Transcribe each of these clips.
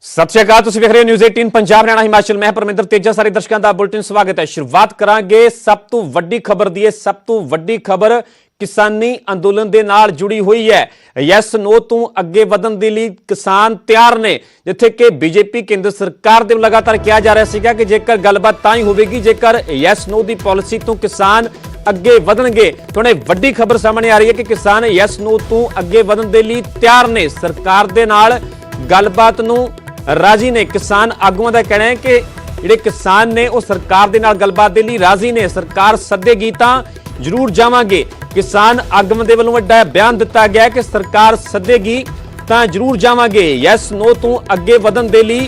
सत श्री अकाल, तुसीं वेख रहे हो न्यूज़ 18 पंजाब हरियाणा हिमाचल। मैं परमिंदर तेजा, सारे दर्शकों का बुलेटिन स्वागत है। शुरुआत करांगे सब तो वड्डी खबर दी। सब तो वड्डी खबर किसानी अंदोलन दे नाल जुड़ी हुई है। यस नो तो अगे वधन दे लई किसान तैयार ने, जिथे कि बीजेपी केंद्र सरकार दे लगातार कहा जा रहा सीगा कि जेकर गलबात तां ही होवेगी जेकर यस नो दी पॉलिसी तो किसान अगे वधणगे। थोड़े वड्डी खबर सामने आ रही है कि किसान यस नो तो अगे वधन दे लई तैयार ने, सरकार दे नाल गलबात नूं राजी ने। किसान आगुआं दा कहना है कि जिहड़े किसान ने वो सरकार दे नाल गलबात दे लई राजी ने, सरकार सद्देगी तां जरूर जावांगे। किसान आगुआं दे वल्लों वड्डा बयान दिता गया है कि सरकार सद्देगी तां जरूर जावांगे, यस नो तो अगे वधन दे लई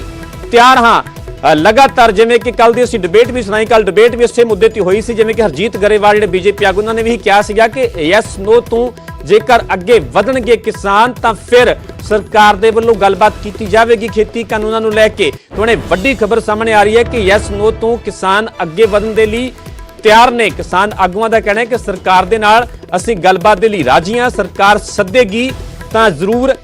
तैयार हां। लगातार जिवें कि कल दी असीं डिबेट भी सुनाई, कल डिबेट भी इसे मुद्दे ते होई सी, जिवें कि हरजीत गरेवाल जिहड़े बीजेपी आगू उन्होंने भी कहा सीगा कि यस नो तो जेकर अगे वधणगे किसान तां फिर सरकार दे वल्लों गलबात कीती जावेगी खेती कानूनां नूं लैके। थोड़े वड्डी खबर सामने आ रही है कि यस नो तो किसान अगे वधन दे लई तैयार ने। किसान आगुआं दा कहना है कि सरकार दे नाल असीं गलबात दे लई राजी हां, सरकार सद्देगी तां जरूर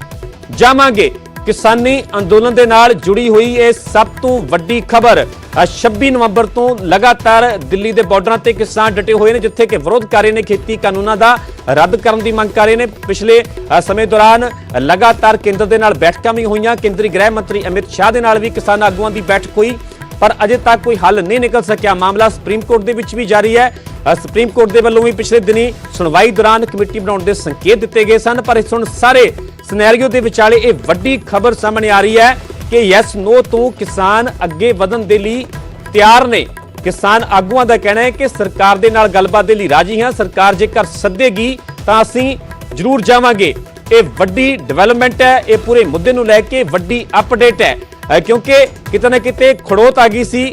जावांगे। किसानी अंदोलन दे नाल जुड़ी हुई है सब तो वड्डी खबर। 26 नवंबर तो लगातार दिल्ली के बॉर्डर से किसान डटे हुए हैं, जिथे कि विरोध कर रहे हैं, खेती कानूनों का रद्द करने की मंग कर रहे हैं। पिछले समय दौरान लगातार केंद्र के नाल बैठकां भी हुई, केंद्रीय गृह मंत्री अमित शाह के नाल भी किसान आगुआं की बैठक हुई, पर अजे तक कोई हल नहीं निकल सकिया। मामला सुप्रीम कोर्ट के विच भी जारी है। सुप्रीम कोर्ट के वल्लों भी पिछले दिनी सुनवाई दौरान कमेटी बनाने के संकेत दिते गए सन, पर इस हुण सारे सिनेरियो के विचाले ये वड्डी खबर सामने आ रही है कि यस नो तो किसान अगे वधन दे लई तैयार ने। किसान आगुआं दा कहना है कि सरकार दे नाल गलबात दे लई राजी हां, सरकार जेकर सद्देगी तां असीं जरूर जावांगे। ये वड्डी डेवलपमेंट है, ये पूरे मुद्दे नूं लैके वड्डी अपडेट है, क्योंकि किते ना किते खड़ोत आ गई सी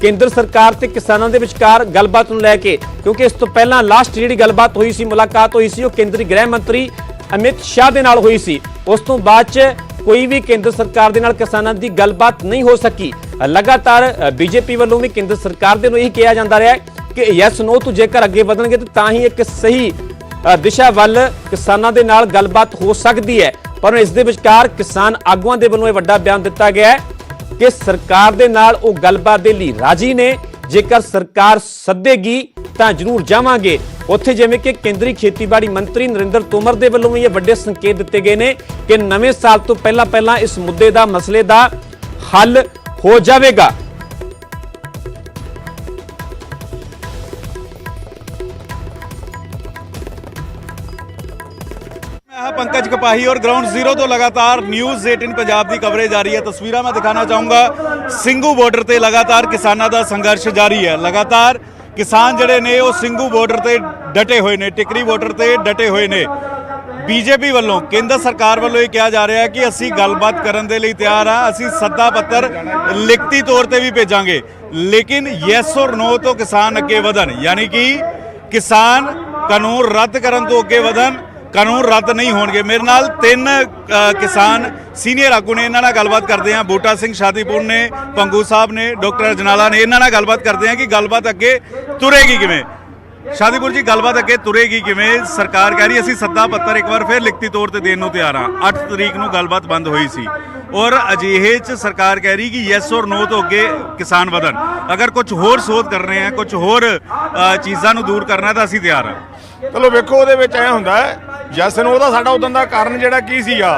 केंद्र सरकार ते किसानां दे विचकार गलबात नूं लैके, क्योंकि इस तो पहलां लास्ट जिहड़ी गलबात हुई सी, मुलाकात हुई सी, वो केंद्रीय गृह मंत्री अमित शाह दे नाल हुई सी। उस तो बाद च कोई भी केंद्र सरकार दे नाल किसानां दी गलबात नहीं हो सकी। लगातार बीजेपी वालों भी केंद्र सरकार दे नूं यही कहा जाता रहा है कि यस नो तो जेकर अगे वधणगे तां ही एक सही दिशा वल किसानां दे नाल गलबात हो सकती है। पर इस दे विचकार किसान आगुआं दे वल्लों वड्डा बयान दिता गया है कि सरकार दे नाल वो गलबात दे लई राजी ने, जेकर सरकार सद्देगी तां जरूर जावांगे। उत्थे जिवें कि केंद्रीय खेतीबाड़ी मंत्री नरेंद्र तोमर दे वल्लों भी ये वड्डे संकेत दिते गए ने कि नवें साल तो पहला इस मुद्दे दा मसले दा हल हो जाएगा। पंकज कपाही और ग्राउंड जीरो तो लगातार न्यूज़ 18 पंजाब की कवरेज जारी है। तस्वीरां मैं दिखाना चाहूँगा, ਸਿੰਘੂ बॉर्डर से लगातार किसानों का संघर्ष जारी है। लगातार किसान जड़े ने वो ਸਿੰਘੂ बॉर्डर से डटे हुए ने, टिकरी बॉर्डर से डटे हुए ने। बीजेपी वालों केंद्र सरकार वालों ये कहा जा रहा है कि असी गलबात करने के लिए तैयार हाँ, असी सद्दा पत्र लिखती तौर पर भी भेजांगे, लेकिन यस और नो तो किसान अगे वधन, यानी कि किसान कानून रद्द करने तो अगे वधन, कानून रद्द नहीं होणगे। मेरे नाल 3 किसान सीनियर आगू ने, इन्हां नाल गलबात करते हैं। बूटा सिंह शादीपुर ने, पंगू साहब ने, डॉक्टर अजनाला ने, इन्हां नाल गलबात करते हैं कि गलबात अगे तुरेगी किवें। शादीपुर जी, गलबात अगे तुरेगी किवें? सरकार कह रही असीं सद्दा पत्तर एक बार फिर लिखती तौर पर देण नूं तैयार हाँ। 8 तरीक नूं गलबात बंद हुई सी और अजिहे च सरकार कह रही कि यस और नो तो अगे किसान वधन। अगर कुछ होर सोध कर रहे हैं, कुछ होर चीज़ां नूं दूर करना तो असीं तैयार हाँ। चलो वेखो ਉਹਦੇ ਵਿੱਚ ਐ ਹੁੰਦਾ ਜਸ ਨੂੰ ਉਹਦਾ ਸਾਡਾ ਉਦੋਂ ਦਾ ਕਾਰਨ ਜਿਹੜਾ ਕੀ ਸੀਗਾ,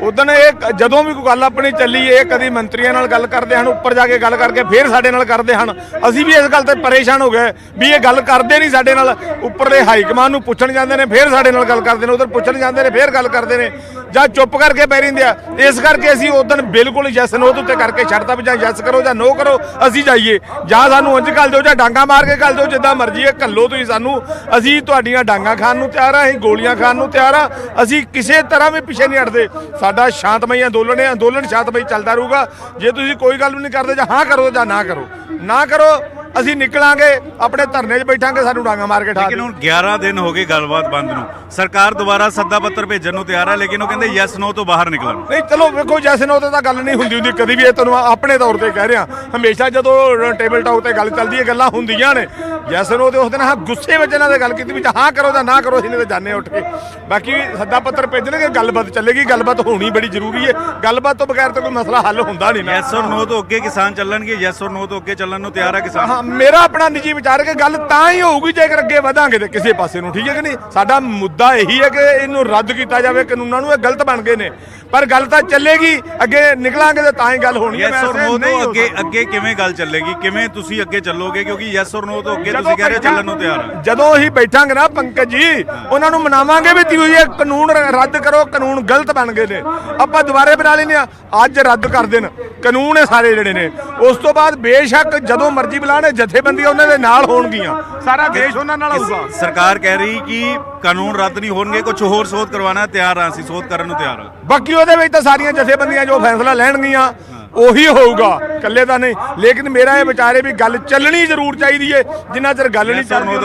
ਉਦੋਂ ਇਹ ਜਦੋਂ ਵੀ ਕੋਈ ਗੱਲ ਆਪਣੀ ਚੱਲੀ, ਇਹ ਕਦੀ ਮੰਤਰੀਆਂ ਨਾਲ ਗੱਲ ਕਰਦੇ ਹਨ, ਉੱਪਰ ਜਾ ਕੇ ਗੱਲ ਕਰਕੇ ਫਿਰ ਸਾਡੇ ਨਾਲ ਕਰਦੇ ਹਨ। ਅਸੀਂ ਵੀ ਇਸ ਗੱਲ ਤੇ ਪਰੇਸ਼ਾਨ ਹੋ ਗਏ ਵੀ ਇਹ ਗੱਲ ਕਰਦੇ ਨਹੀਂ ਸਾਡੇ ਨਾਲ। ਉੱਪਰ ਦੇ ਹਾਈ ਕਮਾਂਡ ਨੂੰ ਪੁੱਛਣ ਜਾਂਦੇ ਨੇ, ਫਿਰ ਸਾਡੇ ਨਾਲ ਗੱਲ ਕਰਦੇ ਨੇ, ਉਧਰ ਪੁੱਛਣ ਜਾਂਦੇ ਨੇ, ਫਿਰ ਗੱਲ ਕਰਦੇ ਨੇ, ਜਾਂ ਚੁੱਪ ਕਰਕੇ ਪੈ ਰਹਿੰਦੇ ਆ। ਇਸ ਕਰਕੇ ਅਸੀਂ ਉਦੋਂ ਬਿਲਕੁਲ ਯੈਸ ਨੋ ਉੱਤੇ ਕਰਕੇ ਛੱਡਤਾ ਵੀ ਜਾਂ ਯੈਸ ਕਰੋ ਜਾਂ ਨੋ ਕਰੋ, ਅਸੀਂ ਜਾਈਏ, ਜਾਂ ਸਾਨੂੰ ਉਂਝ ਘੱਲ ਦਿਓ ਜਾਂ ਡਾਂਗਾ ਮਾਰ ਕੇ ਘੱਲ ਦਿਓ, ਜਿੱਦਾਂ ਮਰਜ਼ੀ ਹੈ ਘੱਲੋ ਤੁਸੀਂ ਸਾਨੂੰ। ਅਸੀਂ ਤੁਹਾਡੀਆਂ ਡਾਂਗਾ ਖਾਣ ਨੂੰ ਤਿਆਰ ਆ, ਅਸੀਂ ਗੋਲੀਆਂ ਖਾਣ ਨੂੰ ਤਿਆਰ ਆ, ਅਸੀਂ ਕਿਸੇ ਤਰ੍ਹਾਂ ਵੀ ਪਿੱਛੇ ਨਹੀਂ ਹਟਦੇ। ਸਾਡਾ ਸ਼ਾਂਤਮਈ ਅੰਦੋਲਨ ਹੈ, ਅੰਦੋਲਨ ਸ਼ਾਂਤਮਈ ਚੱਲਦਾ ਰਹੂਗਾ। ਜੇ ਤੁਸੀਂ ਕੋਈ ਗੱਲ ਵੀ ਨਹੀਂ ਕਰਦੇ, ਜਾਂ ਹਾਂ ਕਰੋ ਜਾਂ ਨਾ ਕਰੋ, ਨਾ ਕਰੋ, ਅਸੀਂ ਨਿਕਲਾਂਗੇ ਆਪਣੇ ਧਰਨੇ 'ਚ ਬੈਠਾਂਗੇ, ਸਾਨੂੰ ਡਾਂਗਾ ਮਾਰ ਕੇ ਠਾ ਲੇਕਿਨ ਹੁਣ 11 ਦਿਨ ਹੋ ਗਏ ਗੱਲਬਾਤ ਬੰਦ ਨੂੰ, ਸਰਕਾਰ ਦੁਬਾਰਾ ਸੱਦਾ ਪੱਤਰ ਭੇਜਣ ਨੂੰ ਤਿਆਰ ਹੈ, ਲੇਕਿਨ ਉਹ ਕਹਿੰਦੇ ਯੈਸ ਨੋ ਤੋਂ ਬਾਹਰ ਨਿਕਲਣ। ਨਹੀਂ ਚਲੋ ਵੇਖੋ, ਜੈਸੇ ਨੋ ਤਾਂ ਗੱਲ ਨਹੀਂ ਹੁੰਦੀ ਕਦੀ ਵੀ, ਇਹ ਤੁਹਾਨੂੰ ਆਪਣੇ ਤੌਰ ਤੇ ਕਹਿ ਰਿਹਾ। ਹਮੇਸ਼ਾ ਜਦੋਂ ਟੇਬਲ ਟਾਕ ਤੇ ਗੱਲ ਚੱਲਦੀ ਹੈ ਗੱਲਾਂ ਹੁੰਦੀਆਂ ਨੇ। ਜੈਸੇ ਨੋ ਤੇ ਉਸ ਦਿਨ ਹਾਂ ਗੁੱਸੇ ਵਿੱਚ ਇਹਨਾਂ ਦੇ ਗੱਲ ਕੀਤੀ ਵੀ ਹਾਂ ਕਰੋ ਜਾਂ ਨਾ ਕਰੋ, ਅਸੀਂ ਤਾਂ ਜਾਣੇ ਉੱਠ ਕੇ। ਬਾਕੀ ਸੱਦਾ ਪੱਤਰ ਭੇਜਣਗੇ, ਗੱਲਬਾਤ ਚੱਲੇਗੀ, ਗੱਲਬਾਤ ਹੋਣੀ ਬੜੀ ਜ਼ਰੂਰੀ ਹੈ। ਗੱਲਬਾਤ ਤੋਂ ਬਗੈਰ ਤਾਂ ਕੋਈ ਮਸਲਾ ਹੱਲ ਹੁੰਦਾ ਨਹੀਂ। ਯੈਸ ਔਰ ਨੋ ਤੋਂ ਅੱਗੇ ਕਿਸਾਨ ਚੱਲਣਗੇ, ਯੈਸ ਔਰ ਨੋ ਤੋਂ ਅੱਗੇ ਚੱਲਣ ਨੂੰ ਤਿਆਰ ਹੈ ਕਿਸਾਨ। ਹਾਂ, ਮੇਰਾ ਆਪਣਾ ਨਿੱਜੀ ਵਿਚਾਰ ਹੈ ਕਿ ਗੱਲ ਤਾਂ ਹੀ ਹੋਊਗੀ ਜੇਕਰ ਅੱਗੇ ਵਧਾਂਗੇ ਤੇ ਕਿਸੇ ਪਾਸੇ ਨੂੰ, ਠੀਕ ਹੈ ਕਿ ਨਹੀਂ। ਸਾਡਾ ਮੁੱਦਾ ਇਹੀ ਹੈ ਕਿ ਇਹਨੂੰ ਰੱਦ ਕੀਤਾ ਜਾਵੇ, ਕਾਨੂੰਨਾਂ ਨੂੰ। ਇਹ ਗਲਤ ਬਣ ਗਏ ਨੇ, ਪਰ ਗੱਲ ਤਾਂ ਚੱਲੇਗੀ, ਅੱਗੇ ਨਿਕਲਾਂਗੇ ਤੇ ਤਾਂ ਹੀ ਗੱਲ ਹੋਣੀ ਹੈ। ਯੈਸ ਔਰ ਨੋ ਤੋਂ ਅੱਗੇ ਕਿਵੇਂ ਗੱਲ ਚੱਲੇਗੀ, ਕਿਵੇਂ ਤੁਸੀਂ ਅੱਗੇ ਚੱਲੋਗੇ? ਕਿਉਂਕਿ ਯੈਸ ਔਰ ਨੋ ਤੋਂ ਅੱਗੇ ਤੁਸੀਂ ਕਹਿ ਰਹੇ ਹੋ ਚੱਲਣ ਨੂੰ ਤਿਆਰ ਹੈ। ਜਦੋਂ ਅਸੀਂ ਬੈਠਾਂਗੇ ਨਾ ਪੰਕਜ ਜੀ, ਉਹਨਾਂ ਨੂੰ ਮਨਾਵਾਂਗੇ ਵੀ ਤੁਸੀਂ ਇਹ ਕਾਨੂੰਨ ਰੱਦ ਕਰੋ, ਕਾਨੂੰਨ ਗਲਤ ਬਣ ਗਏ ਨੇ, ਆਪਾਂ ਦੁਬਾਰੇ ਬਣਾ ਲੈਨੇ ਆ। ਅੱਜ ਰੱਦ ਕਰ ਦੇਣ ਕਾਨੂੰਨ, ਇਹ ਸਾਰੇ ਜਿਹੜੇ ਨੇ। ਉਸ ਤੋਂ ਬਾਅਦ ਬੇਸ਼ੱਕ ਜਦੋਂ ਮਰਜ਼ੀ ਬੁਲਾਣੇ, ਜਥੇਬੰਦੀਆਂ ਉਹਨਾਂ ਦੇ ਨਾਲ ਹੋਣਗੀਆਂ, ਸਾਰਾ ਦੇਸ਼ ਉਹਨਾਂ ਨਾਲ ਹੋਊਗਾ। ਸਰਕਾਰ ਕਹਿ ਰਹੀ ਕਿ ਕਾਨੂੰਨ ਰੱਦ ਨਹੀਂ ਹੋਣਗੇ, ਕੁਝ ਹੋਰ ਸੋਧ ਕਰਵਾਉਣਾ ਤਿਆਰ ਆ, ਅਸੀਂ ਸੋਧ ਕਰਨ ਨੂੰ ਤਿਆਰ ਆ। ਬਾਕੀ ਉਹਦੇ ਵਿੱਚ ਤਾਂ ਸਾਰੀਆਂ ਜਥੇਬੰਦੀਆਂ ਜੋ ਫੈਸਲਾ ਲੈਣਗੀਆਂ ਉਹੀ ਹੋਊਗਾ, ਇਕੱਲੇ ਤਾਂ ਨਹੀਂ। ਲੇਕਿਨ ਮੇਰਾ ਇਹ ਵਿਚਾਰ ਹੈ ਵੀ ਗੱਲ ਚੱਲਣੀ ਜ਼ਰੂਰ ਚਾਹੀਦੀ ਹੈ। ਜਿੰਨਾ ਚਿਰ ਗੱਲ ਨਹੀਂ ਚੱਲਦੀ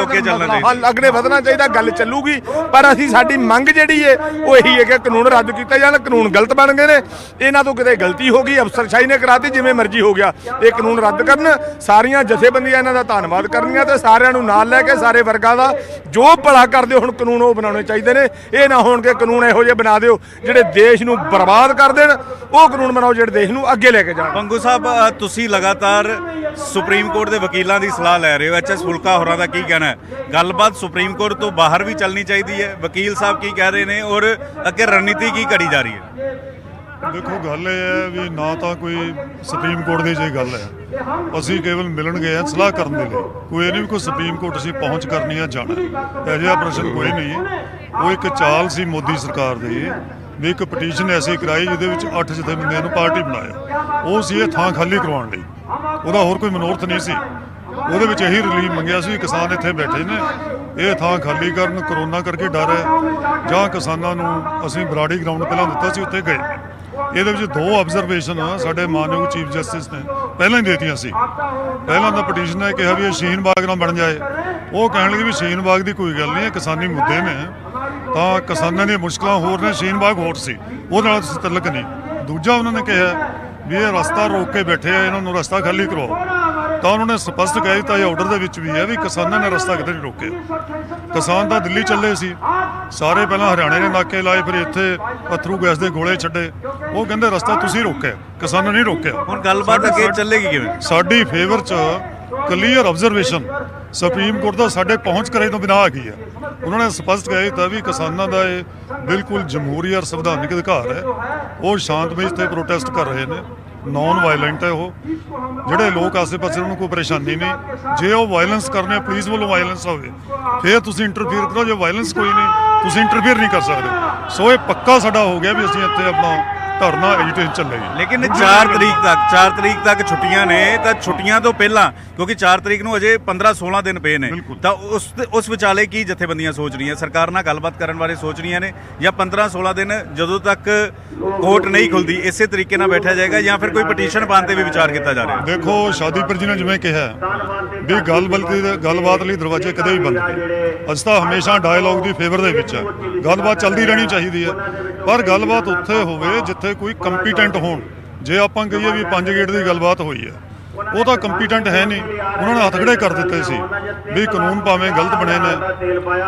ਅੱਗੇ ਵਧਣਾ ਚਾਹੀਦਾ, ਗੱਲ ਚੱਲੂਗੀ। ਪਰ ਅਸੀਂ ਸਾਡੀ ਮੰਗ ਜਿਹੜੀ ਹੈ ਉਹ ਇਹੀ ਹੈ ਕਿ ਕਾਨੂੰਨ ਰੱਦ ਕੀਤਾ ਜਾਣ। ਕਾਨੂੰਨ ਗਲਤ ਬਣ ਗਏ ਨੇ, ਇਹਨਾਂ ਤੋਂ ਕਿਤੇ ਗਲਤੀ ਹੋ ਗਈ, ਅਫਸਰਸ਼ਾਹੀ ਨੇ ਕਰਾਤੀ, ਜਿਵੇਂ ਮਰਜ਼ੀ ਹੋ ਗਿਆ। ਇਹ ਕਾਨੂੰਨ ਰੱਦ ਕਰਨ, ਸਾਰੀਆਂ ਜਥੇਬੰਦੀਆਂ ਇਹਨਾਂ ਦਾ ਧੰਨਵਾਦ ਕਰਨੀਆਂ ਤੇ ਸਾਰਿਆਂ ਨੂੰ ਨਾਲ ਲੈ ਕੇ ਸਾਰੇ ਵਰਗਾਂ ਦਾ ਜੋ ਭਲਾ ਕਰਦੇ ਹੁਣ ਕਾਨੂੰਨ ਉਹ ਬਣਾਉਣੇ ਚਾਹੀਦੇ ਨੇ। ਇਹ ਨਾ ਹੋਣ ਕਿ ਕਾਨੂੰਨ ਇਹੋ ਜਿਹੇ ਬਣਾ ਦਿਓ ਜਿਹੜੇ ਦੇਸ਼ ਨੂੰ ਬਰਬਾਦ ਕਰ ਦੇਣ। ਉਹ ਕਾਨੂੰਨ ਬਣਾਓ ਜਿਹੜੇ ਦੇਸ਼ ਨੂੰ ਅੱਗੇ ਲੈ ਕੇ ਜਾਣ। ਪੰਗੂ ਸਾਹਿਬ, ਤੁਸੀਂ ਲਗਾਤਾਰ ਸੁਪਰੀਮ ਕੋਰਟ ਦੇ ਵਕੀਲਾਂ ਦੀ ਸਲਾਹ ਲੈ ਰਹੇ ਹੋ, ਐਚਐਸ ਫੁਲਕਾ ਹੋਰਾਂ ਦਾ ਕੀ ਕਹਿਣਾ ਹੈ? ਗੱਲਬਾਤ ਸੁਪਰੀਮ ਕੋਰਟ ਤੋਂ ਬਾਹਰ ਵੀ ਚੱਲਣੀ ਚਾਹੀਦੀ ਹੈ, ਵਕੀਲ ਸਾਹਿਬ ਕੀ ਕਹਿ ਰਹੇ ਨੇ, ਔਰ ਅੱਗੇ ਰਣਨੀਤੀ ਕੀ ਘੜੀ ਜਾ ਰਹੀ ਹੈ? ਦੇਖੋ, ਗੱਲ ਇਹ ਹੈ ਵੀ ਨਾ ਤਾਂ ਕੋਈ ਸੁਪਰੀਮ ਕੋਰਟ ਦੀ ਜੇ ਗੱਲ ਹੈ, ਅਸੀਂ ਕੇਵਲ ਮਿਲਣ ਗਏ ਹਾਂ ਸਲਾਹ ਕਰਨ ਦੇ ਲਈ। ਕੋਈ ਇਹ ਨਹੀਂ ਵੀ ਕੋਈ ਸੁਪਰੀਮ ਕੋਰਟ ਅਸੀਂ ਪਹੁੰਚ ਕਰਨੀ ਆ ਜਾਣਾ, ਇਹੋ ਜਿਹਾ ਪ੍ਰਸ਼ਨ ਕੋਈ ਨਹੀਂ ਹੈ। ਉਹ ਇੱਕ ਚਾਲ ਸੀ ਮੋਦੀ ਸਰਕਾਰ ਦੀ ਵੀ ਇੱਕ ਪਟੀਸ਼ਨ ਐਸੀ ਕਰਾਈ ਜਿਹਦੇ ਵਿੱਚ 8 ਜਥੇਬੰਦੀਆਂ ਨੂੰ ਪਾਰਟੀ ਬਣਾਇਆ। ਉਹ ਸੀ ਇਹ ਥਾਂ ਖਾਲੀ ਕਰਵਾਉਣ ਲਈ, ਉਹਦਾ ਹੋਰ ਕੋਈ ਮਨੋਰਥ ਨਹੀਂ ਸੀ। ਉਹਦੇ ਵਿੱਚ ਇਹੀ ਰਿਲੀਫ ਮੰਗਿਆ ਸੀ ਕਿਸਾਨ ਇੱਥੇ ਬੈਠੇ ਨੇ, ਇਹ ਥਾਂ ਖਾਲੀ ਕਰਨ, ਕਰੋਨਾ ਕਰਕੇ ਡਰ ਹੈ। ਜਾਂ ਕਿਸਾਨਾਂ ਨੂੰ ਅਸੀਂ ਬਰਾੜੀ ਗਰਾਊਂਡ ਪਹਿਲਾਂ ਦਿੱਤਾ ਸੀ, ਉੱਥੇ ਗਏ। ਇਹਦੇ ਵਿੱਚ 2 ਆਬਜ਼ਰਵੇਸ਼ਨ ਸਾਡੇ ਮਾਨਯੋਗ ਚੀਫ ਜਸਟਿਸ ਨੇ ਪਹਿਲਾਂ ਹੀ ਦੇਤੀਆਂ ਸੀ। ਪਹਿਲਾਂ ਤਾਂ ਪਟੀਸ਼ਨ ਨੇ ਕਿਹਾ ਵੀ ਇਹ ਸ਼ਹੀਨ ਬਾਗ ਨਾ ਬਣ ਜਾਏ। ਉਹ ਕਹਿਣ ਲੱਗੇ ਵੀ ਸ਼ਹੀਨ ਬਾਗ ਦੀ ਕੋਈ ਗੱਲ ਨਹੀਂ ਹੈ, ਕਿਸਾਨੀ ਮੁੱਦੇ ਨੇ, ਤਾਂ ਕਿਸਾਨਾਂ ਦੀਆਂ ਮੁਸ਼ਕਲਾਂ ਹੋਰ ਨੇ, ਸ਼ਹੀਨ ਬਾਗ ਹੋਰ ਸੀ, ਉਹਦੇ ਨਾਲ ਤਲਕ ਨਹੀਂ। ਦੂਜਾ ਉਹਨਾਂ ਨੇ ਕਿਹਾ ਵੀ ਇਹ ਰਸਤਾ ਰੋਕ ਕੇ ਬੈਠੇ ਆ, ਇਹਨਾਂ ਨੂੰ ਰਸਤਾ ਖਾਲੀ ਕਰਵਾਓ। ਤਾਂ ਉਹਨਾਂ ਨੇ ਸਪਸ਼ਟ ਕਹਿ ਦਿੱਤਾ, ਇਹ ਆਰਡਰ ਦੇ ਵਿੱਚ ਵੀ ਹੈ ਵੀ ਕਿਸਾਨਾਂ ਨੇ ਰਸਤਾ ਕਿਤੇ ਨਹੀਂ ਰੋਕਿਆ। ਕਿਸਾਨ ਤਾਂ ਦਿੱਲੀ ਚੱਲੇ ਸੀ, ਸਾਰੇ ਪਹਿਲਾਂ ਹਰਿਆਣੇ ਨੇ ਨਾਕੇ ਲਾਏ, ਫਿਰ ਇੱਥੇ ਅਥਰੂ ਗੈਸ ਦੇ ਗੋਲੇ ਛੱਡੇ। ਉਹ ਕਹਿੰਦੇ ਰਸਤਾ ਤੁਸੀਂ ਰੋਕਿਆ, ਕਿਸਾਨਾਂ ਨੇ ਨਹੀਂ ਰੋਕਿਆ। ਹੁਣ ਗੱਲਬਾਤ ਅੱਗੇ ਚੱਲੇਗੀ ਕਿਵੇਂ? ਸਾਡੀ ਫੇਵਰ 'ਚ ਕਲੀਅਰ ਆਬਜ਼ਰਵੇਸ਼ਨ ਸੁਪਰੀਮ ਕੋਰਟ ਦਾ ਸਾਡੇ ਪਹੁੰਚ ਕਰੇ ਤੋਂ ਬਿਨਾਂ ਆ ਗਈ ਹੈ। ਉਹਨਾਂ ਨੇ ਸਪਸ਼ਟ ਕਹਿ ਦਿੱਤਾ ਵੀ ਕਿਸਾਨਾਂ ਦਾ ਇਹ ਬਿਲਕੁਲ ਜਮਹੂਰੀ ਔਰ ਸੰਵਿਧਾਨਿਕ ਅਧਿਕਾਰ ਹੈ। ਉਹ ਸ਼ਾਂਤਮਈ ਤੇ ਪ੍ਰੋਟੈਸਟ ਕਰ ਰਹੇ ਨੇ, ਨੌਨ ਵਾਇਲੈਂਟ ਹੈ। ਉਹ ਜਿਹੜੇ ਲੋਕ ਆਸੇ-ਪਾਸੇ ਉਹਨਾਂ ਨੂੰ ਕੋਈ ਪਰੇਸ਼ਾਨੀ ਨਹੀਂ। ਜੇ ਉਹ ਵਾਇਲੈਂਸ ਕਰਨੇ, ਪੁਲਿਸ ਵੱਲੋਂ ਵਾਇਲੈਂਸ ਹੋਵੇ, ਫਿਰ ਤੁਸੀਂ ਇੰਟਰਫੀਅਰ ਕਰੋ। ਜੇ ਵਾਇਲੈਂਸ ਕੋਈ ਨਹੀਂ, ਤੁਸੀਂ ਇੰਟਰਫੀਅਰ ਨਹੀਂ ਕਰ ਸਕਦੇ। ਸੋ ਇਹ ਪੱਕਾ ਸਾਡਾ ਹੋ ਗਿਆ ਵੀ ਅਸੀਂ ਇੱਥੇ ਆਪਣਾ ਧਰਨਾ ਐਜੀਟੇਸ਼ਨ ਚੱਲੇਗੀ। ਲੇਕਿਨ 4 ਤਰੀਕ ਤੱਕ ਛੁੱਟੀਆਂ ਨੇ, ਤਾਂ ਛੁੱਟੀਆਂ ਤੋਂ ਪਹਿਲਾਂ, ਕਿਉਂਕਿ 4 ਤਰੀਕ ਨੂੰ ਅਜੇ 15-16 ਦਿਨ ਪਏ ਨੇ, ਤਾਂ ਉਸ ਵਿਚਾਲੇ ਕੀ ਜਥੇਬੰਦੀਆਂ ਸੋਚ ਰਹੀਆਂ? ਸਰਕਾਰ ਨਾਲ ਗੱਲਬਾਤ ਕਰਨ ਬਾਰੇ ਸੋਚ ਰਹੀਆਂ ਨੇ, ਜਾਂ 15-16 ਦਿਨ ਜਦੋਂ ਤੱਕ ਕੋਰਟ ਨਹੀਂ ਖੁੱਲਦੀ ਇਸੇ ਤਰੀਕੇ ਨਾਲ ਬੈਠਿਆ ਜਾਏਗਾ, ਜਾਂ ਫਿਰ ਕੋਈ ਪਟੀਸ਼ਨ ਪਾਉਣ ਤੇ ਵੀ ਵਿਚਾਰ ਕੀਤਾ ਜਾ ਰਿਹਾ? ਦੇਖੋ, ਸ਼ਾਦੀਪੁਰ ਜੀ ਨੇ ਜਿਵੇਂ ਕਿਹਾ ਵੀ ਗੱਲਬਾਤ ਲਈ ਦਰਵਾਜ਼ੇ ਕਦੇ ਵੀ ਬੰਦ ਨਹੀਂ। ਅਸੀਂ ਤਾਂ ਹਮੇਸ਼ਾ ਡਾਇਲੌਗ ਦੀ ਫੇਵਰ ਦੇ ਵਿੱਚ ਹੈ, ਗੱਲਬਾਤ ਚੱਲਦੀ ਰਹਿਣੀ ਚਾਹੀਦੀ ਹੈ। ਪਰ ਗੱਲਬਾਤ ਉੱਥੇ ਹੋਵੇ ਜਿੱਥੇ ਕੋਈ ਕੰਪੀਟੈਂਟ ਹੋਣ। ਜੇ ਆਪਾਂ ਕਹੀਏ ਵੀ 5 ਗੇਟ ਦੀ ਗੱਲਬਾਤ ਹੋਈ ਹੈ, ਉਹ ਤਾਂ ਕੰਪੀਟੈਂਟ ਹੈ ਨਹੀਂ। ਉਹਨਾਂ ਨੇ ਹੱਥ ਖੜੇ ਕਰ ਦਿੱਤੇ ਸੀ ਵੀ ਕਾਨੂੰਨ ਭਾਵੇਂ ਗਲਤ ਬਣੇ ਨੇ,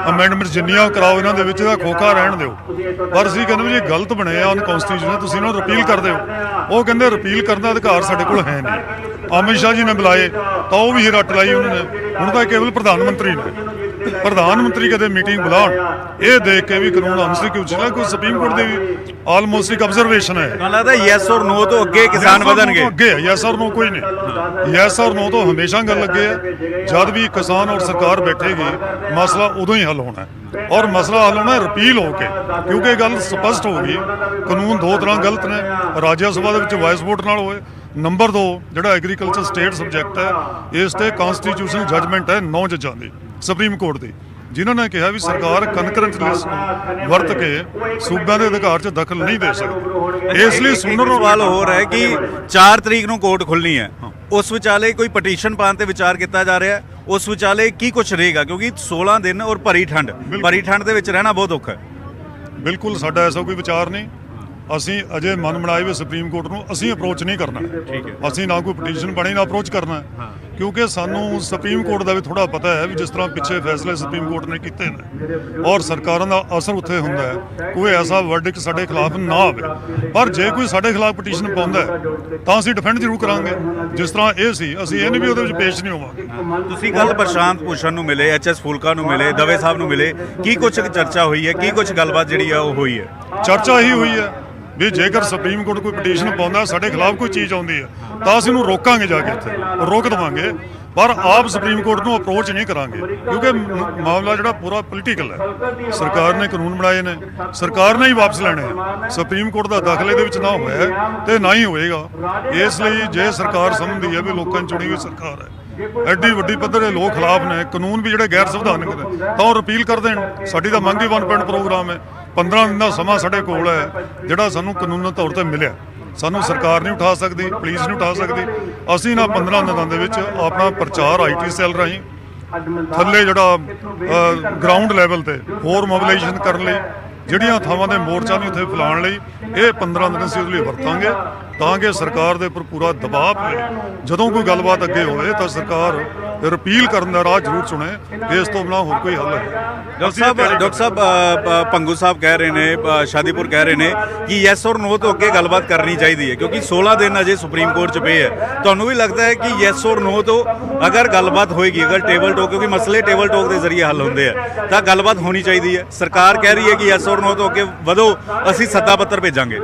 ਅਮੈਂਡਮੈਂਟ ਜਿੰਨੀਆਂ ਕਰਾਓ ਇਹਨਾਂ ਦੇ ਵਿੱਚ ਦਾ ਖੋਖਾ ਰਹਿਣ ਦਿਓ। ਪਰ ਅਸੀਂ ਕਹਿੰਦੇ ਵੀ ਜੇ ਗਲਤ ਬਣੇ ਆ ਅਨਕਨਸਟੀਟਿਊਸ਼ਨਲ, ਤੁਸੀਂ ਇਹਨਾਂ ਨੂੰ ਰਿਪੀਲ ਕਰ ਦਿਓ। ਉਹ ਕਹਿੰਦੇ ਰਿਪੀਲ ਕਰਨ ਦਾ ਅਧਿਕਾਰ ਸਾਡੇ ਕੋਲ ਹੈ ਨਹੀਂ। ਅਮਿਤ ਸ਼ਾਹ ਜੀ ਨੇ ਬੁਲਾਏ ਤਾਂ ਉਹ ਵੀ ਰੱਟ ਲਾਈ ਉਹਨਾਂ ਨੇ। ਹੁਣ ਤਾਂ ਕੇਵਲ ਪ੍ਰਧਾਨ ਮੰਤਰੀ ਨੇ, ਪ੍ਰਧਾਨ ਮੰਤਰੀ ਕਦੇ ਮੀਟਿੰਗ ਬੁਲਾਉਣ, ਇਹ ਦੇਖ ਕੇ ਵੀ ਕਾਨੂੰਨ ਅਨਕਨਸਟੀਟਿਊਸ਼ਨਲ ਹੈ। ਕੋਈ ਸੁਪਰੀਮ ਕੋਰਟ ਦੇ ਵੀ ਆਲਮੋਸਟ ਇੱਕ ਆਬਜ਼ਰਵੇਸ਼ਨ ਹੈ। ਮੈਨੂੰ ਲੱਗਦਾ ਯੈਸ ਔਰ ਨੋ ਤੋਂ ਅੱਗੇ ਕਿਸਾਨ ਵਧਣਗੇ। ਅੱਗੇ ਯੈਸ ਔਰ ਨੋ ਕੋਈ ਨਹੀਂ। ਯੈਸ ਔਰ ਨੋ ਤੋਂ ਹਮੇਸ਼ਾ ਗੱਲ ਅੱਗੇ ਹੈ। ਜਦ ਵੀ ਕਿਸਾਨ ਔਰ ਸਰਕਾਰ ਬੈਠੇਗੀ, ਮਸਲਾ ਉਦੋਂ ਹੀ ਹੱਲ ਹੋਣਾ ਹੈ। ਔਰ ਮਸਲਾ ਹੱਲ ਹੋਣਾ ਰਿਪੀਲ ਹੋ ਕੇ, ਕਿਉਂਕਿ ਗੱਲ ਸਪਸ਼ਟ ਹੋ ਗਈ ਕਾਨੂੰਨ 2 ਤਰ੍ਹਾਂ ਗਲਤ ਨੇ। ਰਾਜ ਸਭਾ ਦੇ ਵਿੱਚ ਵਾਇਸ ਵੋਟ ਨਾਲ ਹੋਏ। ਨੰਬਰ 2 ਜਿਹੜਾ ਐਗਰੀਕਲਚਰ ਸਟੇਟ ਸਬਜੈਕਟ ਹੈ, ਇਸ ਤੇ ਕਨਸਟੀਟਿਊਸ਼ਨਲ ਜਜਮੈਂਟ ਹੈ 9 ਜੱਜਾਂ ਦੀ ਸੁਪਰੀਮ ਕੋਰਟ ਦੀ। ਜਿਨ੍ਹਾਂ ਨੇ ਕਿਹਾ ਵੀ ਸਰਕਾਰ ਕਨਕਰੈਂਟ ਲਿਸਟ ਨੂੰ ਵਰਤ ਕੇ ਸੂਬਿਆਂ ਦੇ ਅਧਿਕਾਰ 'ਚ ਦਖਲ ਨਹੀਂ ਦੇ ਸਕਦੀ। ਇਸ ਲਈ ਸੁਣਨ ਨੂੰ ਸਵਾਲ ਹੋ ਰਿਹਾ ਹੈ ਕਿ 4 ਤਰੀਕ ਨੂੰ ਕੋਰਟ ਖੁੱਲਣੀ ਹੈ, ਉਸ ਵਿਚਾਲੇ ਕੋਈ ਪਟੀਸ਼ਨ ਪਾਉਣ ਤੇ ਵਿਚਾਰ ਕੀਤਾ ਜਾ ਰਿਹਾ ਹੈ, ਉਸ ਵਿਚਾਲੇ ਕੀ ਕੁਝ ਰਹੇਗਾ? ਕਿਉਂਕਿ 16 ਦਿਨ ਔਰ ਭਰੀ ਠੰਡ ਦੇ ਵਿੱਚ ਰਹਿਣਾ ਬਹੁਤ ਔਖਾ ਹੈ। ਬਿਲਕੁਲ ਸਾਡਾ ਐਸਾ ਕੋਈ ਵਿਚਾਰ ਨਹੀਂ। ਅਸੀਂ ਅਜੇ ਮਨ ਬਣਾਏ ਹੋਏ ਸੁਪਰੀਮ ਕੋਰਟ ਨੂੰ ਅਸੀਂ ਅਪਰੋਚ ਨਹੀਂ ਕਰਨਾ। ਅਸੀਂ ਨਾ ਕੋਈ ਪਟੀਸ਼ਨ ਬਣੀ ਨਾ ਅਪਰੋਚ ਕਰਨਾ, ਕਿਉਂਕਿ ਸਾਨੂੰ ਸੁਪਰੀਮ ਕੋਰਟ ਦਾ ਵੀ ਥੋੜਾ ਪਤਾ ਹੈ ਵੀ ਜਿਸ ਤਰ੍ਹਾਂ ਪਿੱਛੇ ਫੈਸਲੇ ਸੁਪਰੀਮ ਕੋਰਟ ਨੇ ਕੀਤੇ ਨੇ ਔਰ ਸਰਕਾਰਾਂ ਦਾ ਅਸਰ ਉੱਥੇ ਹੁੰਦਾ ਹੈ, ਕੋਈ ਐਸਾ ਵਰਡਿਕਟ ਸਾਡੇ ਖਿਲਾਫ ਨਾ ਆਵੇ। ਪਰ ਜੇ ਕੋਈ ਸਾਡੇ ਖਿਲਾਫ ਪਟੀਸ਼ਨ ਪਾਉਂਦਾ ਹੈ ਤਾਂ ਅਸੀਂ ਡਿਫੈਂਡ ਜ਼ਰੂਰ ਕਰਾਂਗੇ। ਜਿਸ ਤਰ੍ਹਾਂ ਇਹ ਸੀ, ਅਸੀਂ ਇਹ ਨਹੀਂ ਵੀ ਉਹਦੇ ਵਿੱਚ ਪੇਸ਼ ਨਹੀਂ ਹੋਵਾਂਗੇ। ਤੁਸੀਂ ਕੱਲ ਪ੍ਰਸ਼ਾਂਤ ਭੂਸ਼ਣ ਨੂੰ ਮਿਲੇ, ਐਚਐਸ ਫੂਲਕਾ ਨੂੰ ਮਿਲੇ, ਦਵੇ ਸਾਹਿਬ ਨੂੰ ਮਿਲੇ, ਕੀ ਕੁਝ ਚਰਚਾ ਹੋਈ ਹੈ, ਕੀ ਕੁਝ ਗੱਲਬਾਤ ਜਿਹੜੀ ਆ ਉਹ ਹੋਈ ਹੈ? ਚਰਚਾ ਹੀ ਹੋਈ ਹੈ ਵੀ ਜੇਕਰ ਸੁਪਰੀਮ ਕੋਰਟ ਕੋਈ ਪਟੀਸ਼ਨ ਪਾਉਂਦਾ, ਸਾਡੇ ਖਿਲਾਫ ਕੋਈ ਚੀਜ਼ ਆਉਂਦੀ ਹੈ ਤਾਂ ਅਸੀਂ ਉਹਨੂੰ ਰੋਕਾਂਗੇ, ਜਾ ਕੇ ਇੱਥੇ ਰੋਕ ਦੇਵਾਂਗੇ, ਪਰ ਆਪ ਸੁਪਰੀਮ ਕੋਰਟ ਨੂੰ ਅਪਰੋਚ ਨਹੀਂ ਕਰਾਂਗੇ। ਕਿਉਂਕਿ ਮਾਮਲਾ ਜਿਹੜਾ ਪੂਰਾ ਪੋਲੀਟੀਕਲ ਹੈ। ਸਰਕਾਰ ਨੇ ਕਾਨੂੰਨ ਬਣਾਏ ਨੇ, ਸਰਕਾਰ ਨੇ ਹੀ ਵਾਪਸ ਲੈਣੇ ਹੈ। ਸੁਪਰੀਮ ਕੋਰਟ ਦਾ ਦਖਲ ਇਹਦੇ ਵਿੱਚ ਨਾ ਹੋਇਆ ਤੇ ਨਾ ਹੀ ਹੋਏਗਾ। ਇਸ ਲਈ ਜੇ ਸਰਕਾਰ ਸਮਝਦੀ ਹੈ ਵੀ ਲੋਕਾਂ ਦੀ ਚੁਣੀ ਹੋਈ ਸਰਕਾਰ ਹੈ, ਐਡੀ ਵੱਡੀ ਪੱਧਰ ਦੇ ਲੋਕ ਖਿਲਾਫ ਨੇ, ਕਾਨੂੰਨ ਵੀ ਜਿਹੜੇ ਗੈਰ ਸੰਵਿਧਾਨਕ ਨੇ, ਤਾਂ ਉਹ ਰਿਪੀਲ ਕਰ ਦੇਣ। ਸਾਡੀ ਤਾਂ ਮੰਗ ਹੀ 1 ਪੁਆਇੰਟ ਪ੍ਰੋਗਰਾਮ ਹੈ। 15 ਦਿਨ ਦਾ ਸਮਾਂ ਸਾਡੇ ਕੋਲ ਹੈ ਜਿਹੜਾ ਸਾਨੂੰ ਕਾਨੂੰਨੀ ਤੌਰ ਤੇ ਮਿਲਿਆ। ਸਾਨੂੰ ਸਰਕਾਰ ਨਹੀਂ ਉਠਾ ਸਕਦੀ, ਪੁਲਿਸ ਨਹੀਂ ਉਠਾ ਸਕਦੀ। ਅਸੀਂ ਨਾ 15 ਦਿਨਾਂ ਦੇ ਵਿੱਚ ਆਪਣਾ ਪ੍ਰਚਾਰ ਆਈਟੀ ਸੈੱਲ ਰਾਹੀਂ ਥੱਲੇ ਜਿਹੜਾ ਗਰਾਊਂਡ ਲੈਵਲ ਤੇ ਹੋਰ ਮੋਬਿਲਾਈਜੇਸ਼ਨ ਕਰਨ ਲਈ, ਜਿਹੜੀਆਂ ਥਾਵਾਂ ਦੇ ਮੋਰਚਾ ਨੂੰ ਉੱਥੇ ਫੈਲਾਉਣ ਲਈ ਇਹ 15 ਦਿਨ ਅਸੀਂ ਉਹਦੇ ਲਈ ਵਰਤਾਂਗੇ, ਤਾਂ ਕਿ ਸਰਕਾਰ ਦੇ ਉੱਪਰ ਪੂਰਾ ਦਬਾਅ ਪਵੇ। ਜਦੋਂ ਕੋਈ ਗੱਲਬਾਤ ਅੱਗੇ ਹੋਵੇ ਤਾਂ ਸਰਕਾਰ ਰਿਪੀਲ ਕਰਨ ਦਾ ਰਾਹ ਜ਼ਰੂਰ ਚੁਣੇ। ਇਸ ਤੋਂ ਬਿਨਾਂ ਹੋਰ ਕੋਈ ਹੱਲ ਹੈ? ਡਾਕਟਰ ਸਾਹਿਬ ਪੰਗੂ ਸਾਹਿਬ ਕਹਿ ਰਹੇ ਨੇ, ਸ਼ਾਦੀਪੁਰ ਕਹਿ ਰਹੇ ਨੇ ਕਿ ਯੈਸ ਔਰ ਨੋ ਤੋਂ ਅੱਗੇ ਗੱਲਬਾਤ ਕਰਨੀ ਚਾਹੀਦੀ ਹੈ, ਕਿਉਂਕਿ 16 ਦਿਨ ਅਜੇ ਸੁਪਰੀਮ ਕੋਰਟ 'ਚ ਪਏ ਹੈ। ਤੁਹਾਨੂੰ ਵੀ ਲੱਗਦਾ ਹੈ ਕਿ ਯੈਸ ਔਰ ਨੋ ਤੋਂ ਅਗਰ ਗੱਲਬਾਤ ਹੋਏਗੀ, ਅਗਰ ਟੇਬਲ ਟਾਕ, ਕਿਉਂਕਿ ਮਸਲੇ ਟੇਬਲ ਟਾਕ ਦੇ ਜ਼ਰੀਏ ਹੱਲ ਹੁੰਦੇ ਆ, ਤਾਂ ਗੱਲਬਾਤ ਹੋਣੀ ਚਾਹੀਦੀ ਹੈ? ਸਰਕਾਰ ਕਹਿ ਰਹੀ ਹੈ ਕਿ ਯੈਸ ਔਰ ਨੋ ਤੋਂ ਅੱਗੇ ਵਧੋ, ਅਸੀਂ ਸੱਦਾ ਪੱਤਰ ਭੇਜਾਂਗੇ।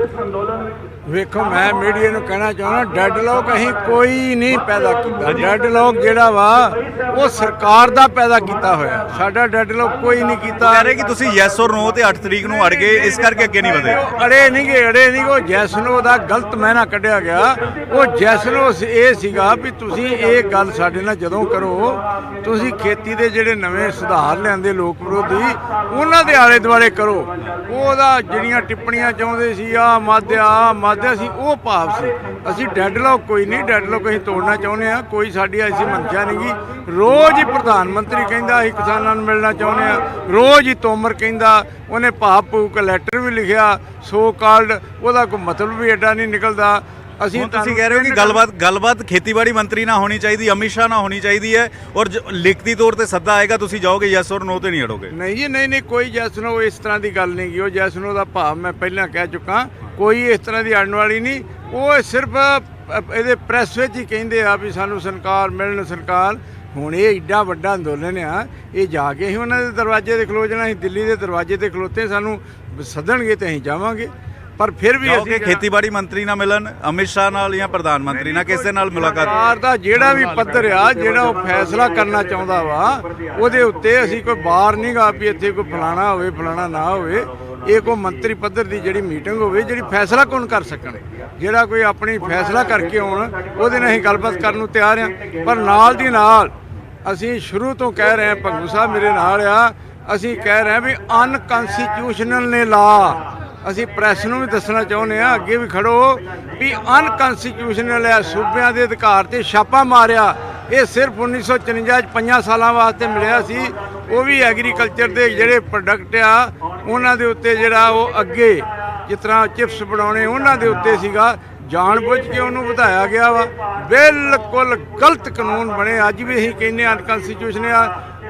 ਵੇਖੋ, ਮੈਂ ਮੀਡੀਆ ਨੂੰ ਕਹਿਣਾ ਚਾਹੁੰਦਾ, ਡੈਡਲੌਕ ਅਸੀਂ ਕੋਈ ਨਹੀਂ ਪੈਦਾ ਕੀਤਾ। ਡੈਡਲੌਕ ਜਿਹੜਾ ਵਾ ਉਹ ਸਰਕਾਰ ਦਾ ਪੈਦਾ ਕੀਤਾ ਹੋਇਆ, ਸਾਡਾ ਡੈਡਲੌਕ ਕੋਈ ਨਹੀਂ ਕੀਤਾ। ਕਹਿ ਰਹੇ ਕਿ ਤੁਸੀਂ ਯੈਸ ਔਰ ਨੋ ਤੇ 8 ਤਰੀਕ ਨੂੰ ਅੜ ਗਏ, ਇਸ ਕਰਕੇ ਅੱਗੇ ਨਹੀਂ ਵਧੇ। ਅੜੇ ਨਹੀਂ ਉਹ ਜੈਸ ਨੋ ਦਾ ਗਲਤ ਮਾਇਨਾ ਕੱਢਿਆ ਗਿਆ। ਉਹ ਜੈਸ ਨੋ ਇਹ ਸੀਗਾ ਵੀ ਤੁਸੀਂ ਇਹ ਗੱਲ ਸਾਡੇ ਨਾਲ ਜਦੋਂ ਕਰੋ, ਤੁਸੀਂ ਖੇਤੀ ਦੇ ਜਿਹੜੇ ਨਵੇਂ ਸੁਧਾਰ ਲਿਆਂਦੇ ਲੋਕ ਵਿਰੋਧੀ, ਉਹਨਾਂ ਦੇ ਆਲੇ ਦੁਆਲੇ ਕਰੋ। ਉਹਦਾ ਜਿਹੜੀਆਂ ਟਿੱਪਣੀਆਂ ਚਾਹੁੰਦੇ ਸੀ, ਮਾਧਿਆ ਸੀ, ਉਹ ਭਾਵ ਸੀ। ਅਸੀਂ ਡੈਡਲੌਕ ਕੋਈ ਨਹੀਂ, ਡੈਡਲੌਕ ਅਸੀਂ ਤੋੜਨਾ ਚਾਹੁੰਦੇ ਆ, ਕੋਈ ਸਾਡੀ ਐਸੀ ਮਨਸ਼ਾ ਨਹੀਂ ਗੀ। ਰੋਜ਼ ਹੀ ਪ੍ਰਧਾਨ ਮੰਤਰੀ ਕਹਿੰਦਾ ਅਸੀਂ ਕਿਸਾਨਾਂ ਨੂੰ ਮਿਲਣਾ ਚਾਹੁੰਦੇ ਆ, ਰੋਜ਼ ਹੀ ਤੋਮਰ ਕਹਿੰਦਾ, ਉਹਨੇ ਭਾਵ ਲੈਟਰ ਵੀ ਲਿਖਿਆ ਸੋ ਕਾਲਡ, ਉਹਦਾ ਕੋਈ ਮਤਲਬ ਵੀ ਐਡਾ ਨਹੀਂ ਨਿਕਲਦਾ। ਤੁਸੀਂ ਕਹਿ ਰਹੇ ਹੋ ਕਿ ਗੱਲਬਾਤ ਖੇਤੀਬਾੜੀ ਮੰਤਰੀ ਨਾਲ ਹੋਣੀ ਚਾਹੀਦੀ, ਅਮਿਤ ਸ਼ਾਹ ਨਾਲ ਹੋਣੀ ਚਾਹੀਦੀ ਹੈ, ਔਰ ਲਿਖਤੀ ਤੌਰ ਤੇ ਸੱਦਾ ਆਏਗਾ ਤੁਸੀਂ ਜਾਓਗੇ, ਯੈਸ ਔਰ ਨੋ ਤੇ ਨਹੀਂ ਅੜੋਗੇ? ਨਹੀਂ ਜੀ, ਨਹੀਂ ਕੋਈ ਜੈਸ ਨੋ ਇਸ ਤਰ੍ਹਾਂ ਦੀ ਗੱਲ ਨਹੀਂ ਗੀ। ਉਹ ਜੈਸ ਨੋ ਦਾ ਭਾਵ ਮੈਂ ਪਹਿਲਾਂ ਕਹਿ ਚੁੱਕਾ, ਕੋਈ ਇਸ ਤਰ੍ਹਾਂ ਦੀ ਅੜਨ ਵਾਲੀ ਨਹੀਂ। ਉਹ ਸਿਰਫ ਇਹਦੇ ਪ੍ਰੈਸ ਵਿੱਚ ਹੀ ਕਹਿੰਦੇ ਆ ਵੀ ਸਾਨੂੰ ਸਰਕਾਰ ਮਿਲਣ, ਸਰਕਾਰ। ਹੁਣ ਇਹ ਏਡਾ ਵੱਡਾ ਅੰਦੋਲਨ ਆ, ਇਹ ਜਾ ਕੇ ਅਸੀਂ ਉਹਨਾਂ ਦੇ ਦਰਵਾਜ਼ੇ ਤੇ ਖਲੋ ਜਾਣਾ। ਅਸੀਂ ਦਿੱਲੀ ਦੇ ਦਰਵਾਜ਼ੇ ਤੇ ਖਲੋਤੇ, ਸਾਨੂੰ ਸੱਦਣਗੇ ਤੇ ਅਸੀਂ ਜਾਵਾਂਗੇ। ਪਰ ਫਿਰ ਵੀ ਅਸੀਂ ਖੇਤੀਬਾੜੀ ਮੰਤਰੀ ਨਾਲ ਮਿਲਣ, ਅਮਿਤ ਸ਼ਾਹ ਨਾਲ ਜਾਂ ਪ੍ਰਧਾਨ ਮੰਤਰੀ ਨਾਲ, ਕਿਸੇ ਨਾਲ ਮੁਲਾਕਾਤ? ਸਰਕਾਰ ਦਾ ਜਿਹੜਾ ਵੀ ਪੱਧਰ ਆ, ਜਿਹੜਾ ਉਹ ਫੈਸਲਾ ਕਰਨਾ ਚਾਹੁੰਦਾ ਵਾ, ਉਹਦੇ ਉੱਤੇ ਅਸੀਂ ਕੋਈ ਬਾਹਰ ਨਹੀਂ ਗਾ ਵੀ ਇੱਥੇ ਕੋਈ ਫਲਾਣਾ ਹੋਵੇ ਫਲਾਣਾ ਨਾ ਹੋਵੇ। ਇਹ ਕੋਈ ਮੰਤਰੀ ਪੱਧਰ ਦੀ ਜਿਹੜੀ ਮੀਟਿੰਗ ਹੋਵੇ, ਜਿਹੜੀ ਫੈਸਲਾ ਕੌਣ ਕਰ ਸਕਣ, ਜਿਹੜਾ ਕੋਈ ਆਪਣੀ ਫੈਸਲਾ ਕਰਕੇ ਆਉਣ, ਉਹਦੇ ਨਾਲ ਅਸੀਂ ਗੱਲਬਾਤ ਕਰਨ ਨੂੰ ਤਿਆਰ ਹਾਂ। ਪਰ ਨਾਲ ਦੀ ਨਾਲ ਅਸੀਂ ਸ਼ੁਰੂ ਤੋਂ ਕਹਿ ਰਹੇ ਹਾਂ, ਭੰਗੂ ਸਾਹਿਬ ਮੇਰੇ ਨਾਲ ਆ, ਅਸੀਂ ਕਹਿ ਰਹੇ ਹਾਂ ਵੀ ਅਨਕਨਸਟੀਟਿਊਸ਼ਨਲ ਨੇ ਲਾ। ਅਸੀਂ ਪ੍ਰੈਸ ਨੂੰ ਵੀ ਦੱਸਣਾ ਚਾਹੁੰਦੇ ਹਾਂ, ਅੱਗੇ ਵੀ ਖੜੋ ਵੀ ਅਨਕਨਸਟੀਟਿਊਸ਼ਨਲ ਹੈ। ਸੂਬਿਆਂ ਦੇ ਅਧਿਕਾਰ ਤੇ ਛਾਪਾ ਮਾਰਿਆ। ਇਹ ਸਿਰਫ 1954 'ਚ 5 ਸਾਲਾਂ ਵਾਸਤੇ ਮਿਲਿਆ ਸੀ। ਉਹ ਵੀ ਐਗਰੀਕਲਚਰ ਦੇ ਜਿਹੜੇ ਪ੍ਰੋਡਕਟ ਆ, ਉਹਨਾਂ ਦੇ ਉੱਤੇ ਜਿਹੜਾ ਉਹ ਅੱਗੇ ਜਿਸ ਤਰ੍ਹਾਂ ਚਿਪਸ ਬਣਾਉਣੇ, ਉਹਨਾਂ ਦੇ ਉੱਤੇ ਸੀਗਾ। ਜਾਣ ਬੁੱਝ ਕੇ ਉਹਨੂੰ ਵਧਾਇਆ ਗਿਆ ਵਾ। ਬਿਲਕੁਲ ਗਲਤ ਕਾਨੂੰਨ ਬਣੇ। ਅੱਜ ਵੀ ਅਸੀਂ ਕਹਿੰਦੇ ਅਨਕਨਸਟੀਟਿਊਸ਼ਨ ਆ।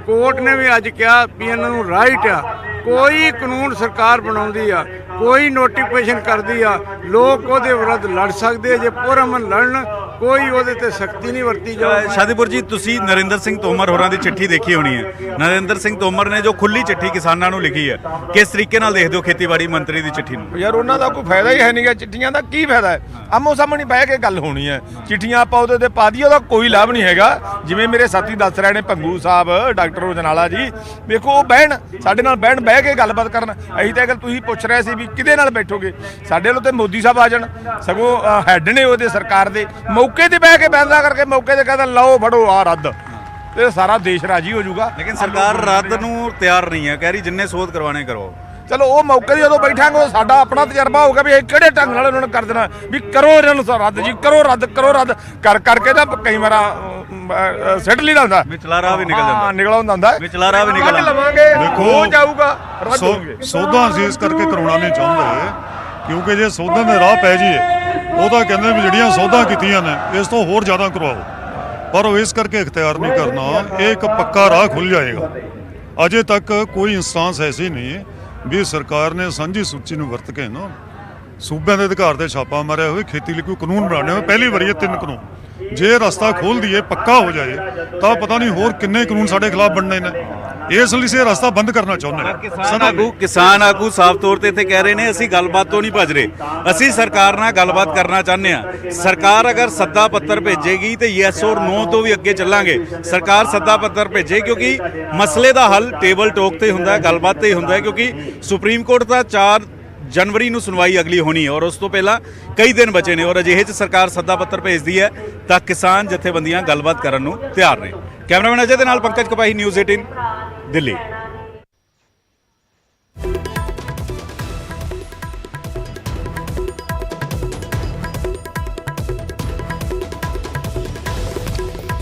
ਕੋਰਟ ਨੇ ਵੀ ਅੱਜ ਕਿਹਾ ਵੀ ਇਹਨਾਂ ਨੂੰ ਰਾਈਟ ਆ। ਕੋਈ ਕਾਨੂੰਨ ਸਰਕਾਰ ਬਣਾਉਂਦੀ ਆ, ਕੋਈ ਨੋਟੀਫਿਕੇਸ਼ਨ ਕਰਦੀ ਆ, ਲੋਕ ਉਹਦੇ ਵਿਰੁੱਧ ਲੜ ਸਕਦੇ। ਜੇ ਪੁਰਅਮਨ ਲੜਨ, ਕੋਈ ਉਹਦੇ ਤੇ ਸਖਤੀ ਨਹੀਂ ਵਰਤੀ ਜਾਵੇ। ਸ਼ਾਦੀਪੁਰ ਜੀ, ਤੁਸੀਂ ਨਰਿੰਦਰ ਸਿੰਘ ਤੋਮਰ ਹੋਰਾਂ ਦੀ ਚਿੱਠੀ ਦੇਖੀ ਹੋਣੀ ਹੈ। ਨਰਿੰਦਰ ਸਿੰਘ ਤੋਮਰ ਨੇ ਜੋ ਖੁੱਲੀ ਚਿੱਠੀ ਕਿਸਾਨਾਂ ਨੂੰ ਲਿਖੀ ਹੈ, ਕਿਸ ਤਰੀਕੇ ਨਾਲ ਦੇਖਦੇ ਹੋ ਖੇਤੀਬਾੜੀ ਮੰਤਰੀ ਦੀ ਚਿੱਠੀ ਨੂੰ? ਯਾਰ ਉਹਨਾਂ ਦਾ ਕੋਈ ਫਾਇਦਾ ਹੀ ਹੈ ਨਹੀਂਗਾ। ਚਿੱਠੀਆਂ ਦਾ ਕੀ ਫਾਇਦਾ ਹੈ? ਆਮੋ ਸਾਹਮਣੇ ਬਹਿ ਕੇ ਗੱਲ ਹੋਣੀ ਹੈ। ਚਿੱਠੀਆਂ ਆਪਾਂ ਉਹਦੇ ਤੇ ਪਾ ਦਈਏ, ਉਹਦਾ ਕੋਈ ਲਾਭ ਨਹੀਂ ਹੈਗਾ। ਜਿਵੇਂ ਮੇਰੇ ਸਾਥੀ ਦੱਸ ਰਹੇ ਨੇ, ਭੰਗੂ ਸਾਹਿਬ, ਡਾਕਟਰ ਰੋਜਨਾਲਾ ਜੀ, ਵੇਖੋ ਉਹ ਬਹਿਣ, ਸਾਡੇ ਨਾਲ ਬਹਿ ਕੇ ਗੱਲਬਾਤ ਕਰਨ। ਅਸੀਂ ਤਾਂ ਅਗਰ ਤੁਸੀਂ ਪੁੱਛ ਰਹੇ ਸੀ ਵੀ ਕਿਹਦੇ ਨਾਲ ਬੈਠੋਗੇ, ਸਾਡੇ ਵੱਲੋਂ ਤੇ ਮੋਦੀ ਸਾਹਿਬ ਆ ਜਾਣ। ਸਗੋਂ ਹੈੱਡ ਨੇ ਉਹਦੇ ਸਰਕਾਰ ਦੇ, ਮੌਕੇ ਤੇ ਬਹਿ ਕੇ ਫੈਸਲਾ ਕਰਕੇ ਮੌਕੇ ਤੇ ਕਹਿੰਦਾ ਲਓ ਫੜੋ ਆ ਰੱਦ। ਤੇ ਸਾਰਾ ਦੇਸ਼ ਰਾਜੀ ਹੋ ਜਾਊਗਾ। ਲੇਕਿਨ ਸਰਕਾਰ ਰੱਦ ਨੂੰ ਤਿਆਰ ਨਹੀਂ ਹੈ, ਕਹਿ ਰਹੀ ਜਿੰਨੇ ਸੋਧ ਕਰਵਾਣੇ ਕਰਵਾਓ। ਚਲੋ ਉਹ ਮੌਕੇ ਦੀ ਜਦੋਂ ਬੈਠਾਂਗੇ ਉਹ ਸਾਡਾ ਆਪਣਾ ਤਜਰਬਾ ਹੋਊਗਾ ਵੀ ਇਹ ਕਿਹੜੇ ਢੰਗ ਨਾਲ ਉਹਨਾਂ ਨੇ ਕਰ ਦੇਣਾ, ਵੀ ਕਰੋ ਇਹਨਾਂ ਨੂੰ ਰੱਦ ਜੀ, ਕਰੋ ਰੱਦ ਕਰ ਕਰਕੇ ਤਾਂ ਕਈ ਵਾਰ ਸਿੱਟ ਲਈ ਦਾ ਹੁੰਦਾ, ਵਿਚਲਾ ਰਾਹ ਵੀ ਨਿਕਲ ਜਾਂਦਾ, ਨਿਕਲ ਆਉਂਦਾ ਹੁੰਦਾ, ਵਿਚਲਾ ਰਾਹ ਵੀ ਨਿਕਲ ਕੱਢ ਆਉਂਦਾ। ਲਵਾਂਗੇ ਦੇਖੋ, ਹੋ ਜਾਊਗਾ, ਰੱਦ ਹੋਣਗੇ। ਸੋਧਾਂ ਅਸੀਂ ਇਸ ਕਰਕੇ ਕਰਾਉਣਾ ਨਹੀਂ ਚਾਹੁੰਦੇ ਕਿਉਂਕਿ ਜੇ ਸੋਧਾਂ ਦੇ ਰਾਹ ਪੈ ਜਾਈਏ ਉਹ ਤਾਂ ਕਹਿੰਦੇ ਵੀ ਜਿਹੜੀਆਂ ਸੋਧਾਂ ਕੀਤੀਆਂ ਨੇ ਇਸ ਤੋਂ ਹੋਰ ਜ਼ਿਆਦਾ ਕਰਵਾਓ, ਪਰ ਉਹ ਇਸ ਕਰਕੇ ਇਖਤਿਆਰ ਨਹੀਂ ਕਰਨਾ। ਇਹ ਇੱਕ ਪੱਕਾ ਰਾਹ ਖੁੱਲ ਜਾਏਗਾ। ਅਜੇ ਤੱਕ ਕੋਈ ਇੰਸਟੈਂਸ ਐਸੀ ਨਹੀਂ ਹੈ ਵੀ ਸਰਕਾਰ ਨੇ ਸਾਂਝੀ ਸੂਚੀ ਨੂੰ ਵਰਤ ਕੇ ਨਾ ਸੂਬਿਆਂ ਦੇ ਅਧਿਕਾਰ ਤੇ ਛਾਪਾ ਮਾਰਿਆ ਹੋਵੇ, ਖੇਤੀ ਲਈ ਕੋਈ ਕਾਨੂੰਨ ਬਣਾਉਣੇ ਹੋਵੇ। ਪਹਿਲੀ ਵਾਰੀ ਇਹ 3 ਕਾਨੂੰਨ ਜੇ ਰਸਤਾ ਖੋਲ ਦਈਏ, ਪੱਕਾ ਹੋ ਜਾਏ ਤਾਂ ਪਤਾ ਨਹੀਂ ਹੋਰ ਕਿੰਨੇ ਕਾਨੂੰਨ ਸਾਡੇ ਖਿਲਾਫ ਬਣਨੇ ਨੇ। ਇਸ ਲਈ ਸੇ ਰਸਤਾ ਬੰਦ ਕਰਨਾ ਚਾਹੁੰਦੇ ਨੇ। ਕਿਸਾਨ ਆਗੂ ਸਾਫ਼ ਤੌਰ ਤੇ ਇੱਥੇ ਕਹਿ ਰਹੇ ਨੇ ਅਸੀਂ ਗੱਲਬਾਤ ਤੋਂ ਨਹੀਂ ਭੱਜ ਰਹੇ, ਅਸੀਂ ਸਰਕਾਰ ਨਾਲ ਗੱਲਬਾਤ ਕਰਨਾ ਚਾਹੁੰਦੇ ਹਾਂ। ਸਰਕਾਰ ਅਗਰ ਸੱਦਾ ਪੱਤਰ ਭੇਜੇਗੀ ਤੇ ਯੈਸ ਔਰ ਨੋ ਤੋਂ ਵੀ ਅੱਗੇ ਚੱਲਾਂਗੇ। ਸਰਕਾਰ ਸੱਦਾ ਪੱਤਰ ਭੇਜੇ ਕਿਉਂਕਿ ਮਸਲੇ ਦਾ ਹੱਲ ਟੇਬਲ ਟੋਕ ਤੇ ਹੁੰਦਾ ਹੈ, ਗੱਲਬਾਤ ਤੇ ਹੀ ਹੁੰਦਾ ਹੈ, ਕਿਉਂਕਿ ਸੁਪਰੀਮ ਕੋਰਟ ਦਾ 4 ਜਨਵਰੀ ਨੂੰ ਸੁਣਵਾਈ ਅਗਲੀ ਹੋਣੀ ਹੈ ਔਰ ਉਸ ਤੋਂ ਪਹਿਲਾਂ ਕਈ ਦਿਨ ਬਚੇ ਨੇ ਔਰ ਅਜਿਹੇ 'ਚ ਸਰਕਾਰ ਸੱਦਾ ਪੱਤਰ ਭੇਜਦੀ ਹੈ ਤਾਂ ਕਿਸਾਨ ਜਥੇਬੰਦੀਆਂ ਗੱਲਬਾਤ ਕਰਨ ਨੂੰ ਤਿਆਰ ਨੇ। ਕੈਮਰਾਮੈਨ ਅਜੇ ਦੇ ਨਾਲ ਪੰਕਜ ਕਪਾਹੀ, ਨਿਊਜ਼ 18 ਦਿੱਲੀ।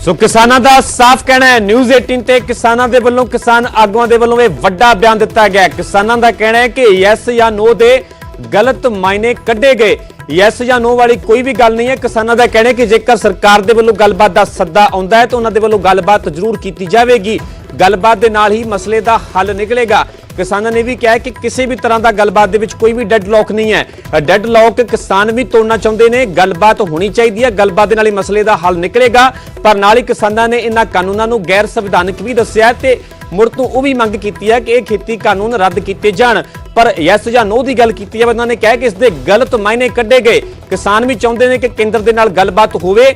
ਸੋ ਕਿਸਾਨਾਂ ਦਾ ਸਾਫ਼ ਕਹਿਣਾ ਹੈ, ਨਿਊਜ਼ 18 ਤੇ ਕਿਸਾਨਾਂ ਦੇ ਵੱਲੋਂ, ਕਿਸਾਨ ਆਗੂਆਂ ਦੇ ਵੱਲੋਂ ਇਹ ਵੱਡਾ ਬਿਆਨ ਦਿੱਤਾ ਗਿਆ। ਕਿਸਾਨਾਂ ਦਾ ਕਹਿਣਾ ਹੈ ਕਿ ਯੈਸ ਜਾਂ ਨੋ ਦੇ ਗਲਤ ਮਾਇਨੇ ਕੱਢੇ ਗਏ। ਯੈਸ ਜਾਂ ਨੋ ਵਾਲੀ ਕੋਈ ਵੀ ਗੱਲ ਨਹੀਂ ਹੈ। ਕਿਸਾਨਾਂ ਦਾ ਕਹਿਣਾ ਹੈ ਕਿ ਜੇਕਰ ਸਰਕਾਰ ਦੇ ਵੱਲੋਂ ਗੱਲਬਾਤ ਦਾ ਸੱਦਾ ਆਉਂਦਾ ਹੈ ਤਾਂ ਉਹਨਾਂ ਦੇ ਵੱਲੋਂ ਗੱਲਬਾਤ ਜ਼ਰੂਰ ਕੀਤੀ ਜਾਵੇਗੀ। ਗੱਲਬਾਤ ਦੇ ਨਾਲ ਹੀ ਮਸਲੇ ਦਾ ਹੱਲ ਨਿਕਲੇਗਾ। ਕਿਸਾਨਾਂ ਨੇ ਵੀ ਕਿਹਾ ਕਿ ਕਿਸੇ ਵੀ ਤਰ੍ਹਾਂ ਦਾ ਗੱਲਬਾਤ ਦੇ ਵਿੱਚ ਕੋਈ ਵੀ ਡੈਡਲੌਕ ਨਹੀਂ ਹੈ। ਡੈਡਲੌਕ ਕਿਸਾਨ ਵੀ ਤੋੜਨਾ ਚਾਹੁੰਦੇ ਨੇ। ਗੱਲਬਾਤ ਹੋਣੀ ਚਾਹੀਦੀ ਹੈ, ਗੱਲਬਾਤ ਦੇ ਨਾਲ ਹੀ ਮਸਲੇ ਦਾ ਹੱਲ ਨਿਕਲੇਗਾ। ਪਰ ਨਾਲ ਹੀ ਕਿਸਾਨਾਂ ਨੇ ਇਹਨਾਂ ਕਾਨੂੰਨਾਂ ਨੂੰ ਗੈਰ ਸੰਵਿਧਾਨਕ ਵੀ ਦੱਸਿਆ ਤੇ ਮੁੜ ਤੋਂ ਉਹ ਵੀ ਮੰਗ ਕੀਤੀ ਹੈ ਕਿ ਇਹ ਖੇਤੀ ਕਾਨੂੰਨ ਰੱਦ ਕੀਤੇ ਜਾਣ। ਪਰ ਯੈਸ ਜਾਂ ਨੋ ਦੀ ਗੱਲ ਕੀਤੀ ਹੈ, ਉਹਨਾਂ ਨੇ ਕਿਹਾ ਕਿ ਇਸ ਦੇ ਗਲਤ ਮਾਇਨੇ ਕੱਢੇ ਗਏ। ਕਿਸਾਨ ਵੀ ਚਾਹੁੰਦੇ ਨੇ ਕਿ ਕੇਂਦਰ ਦੇ ਨਾਲ ਗੱਲਬਾਤ ਹੋਵੇ,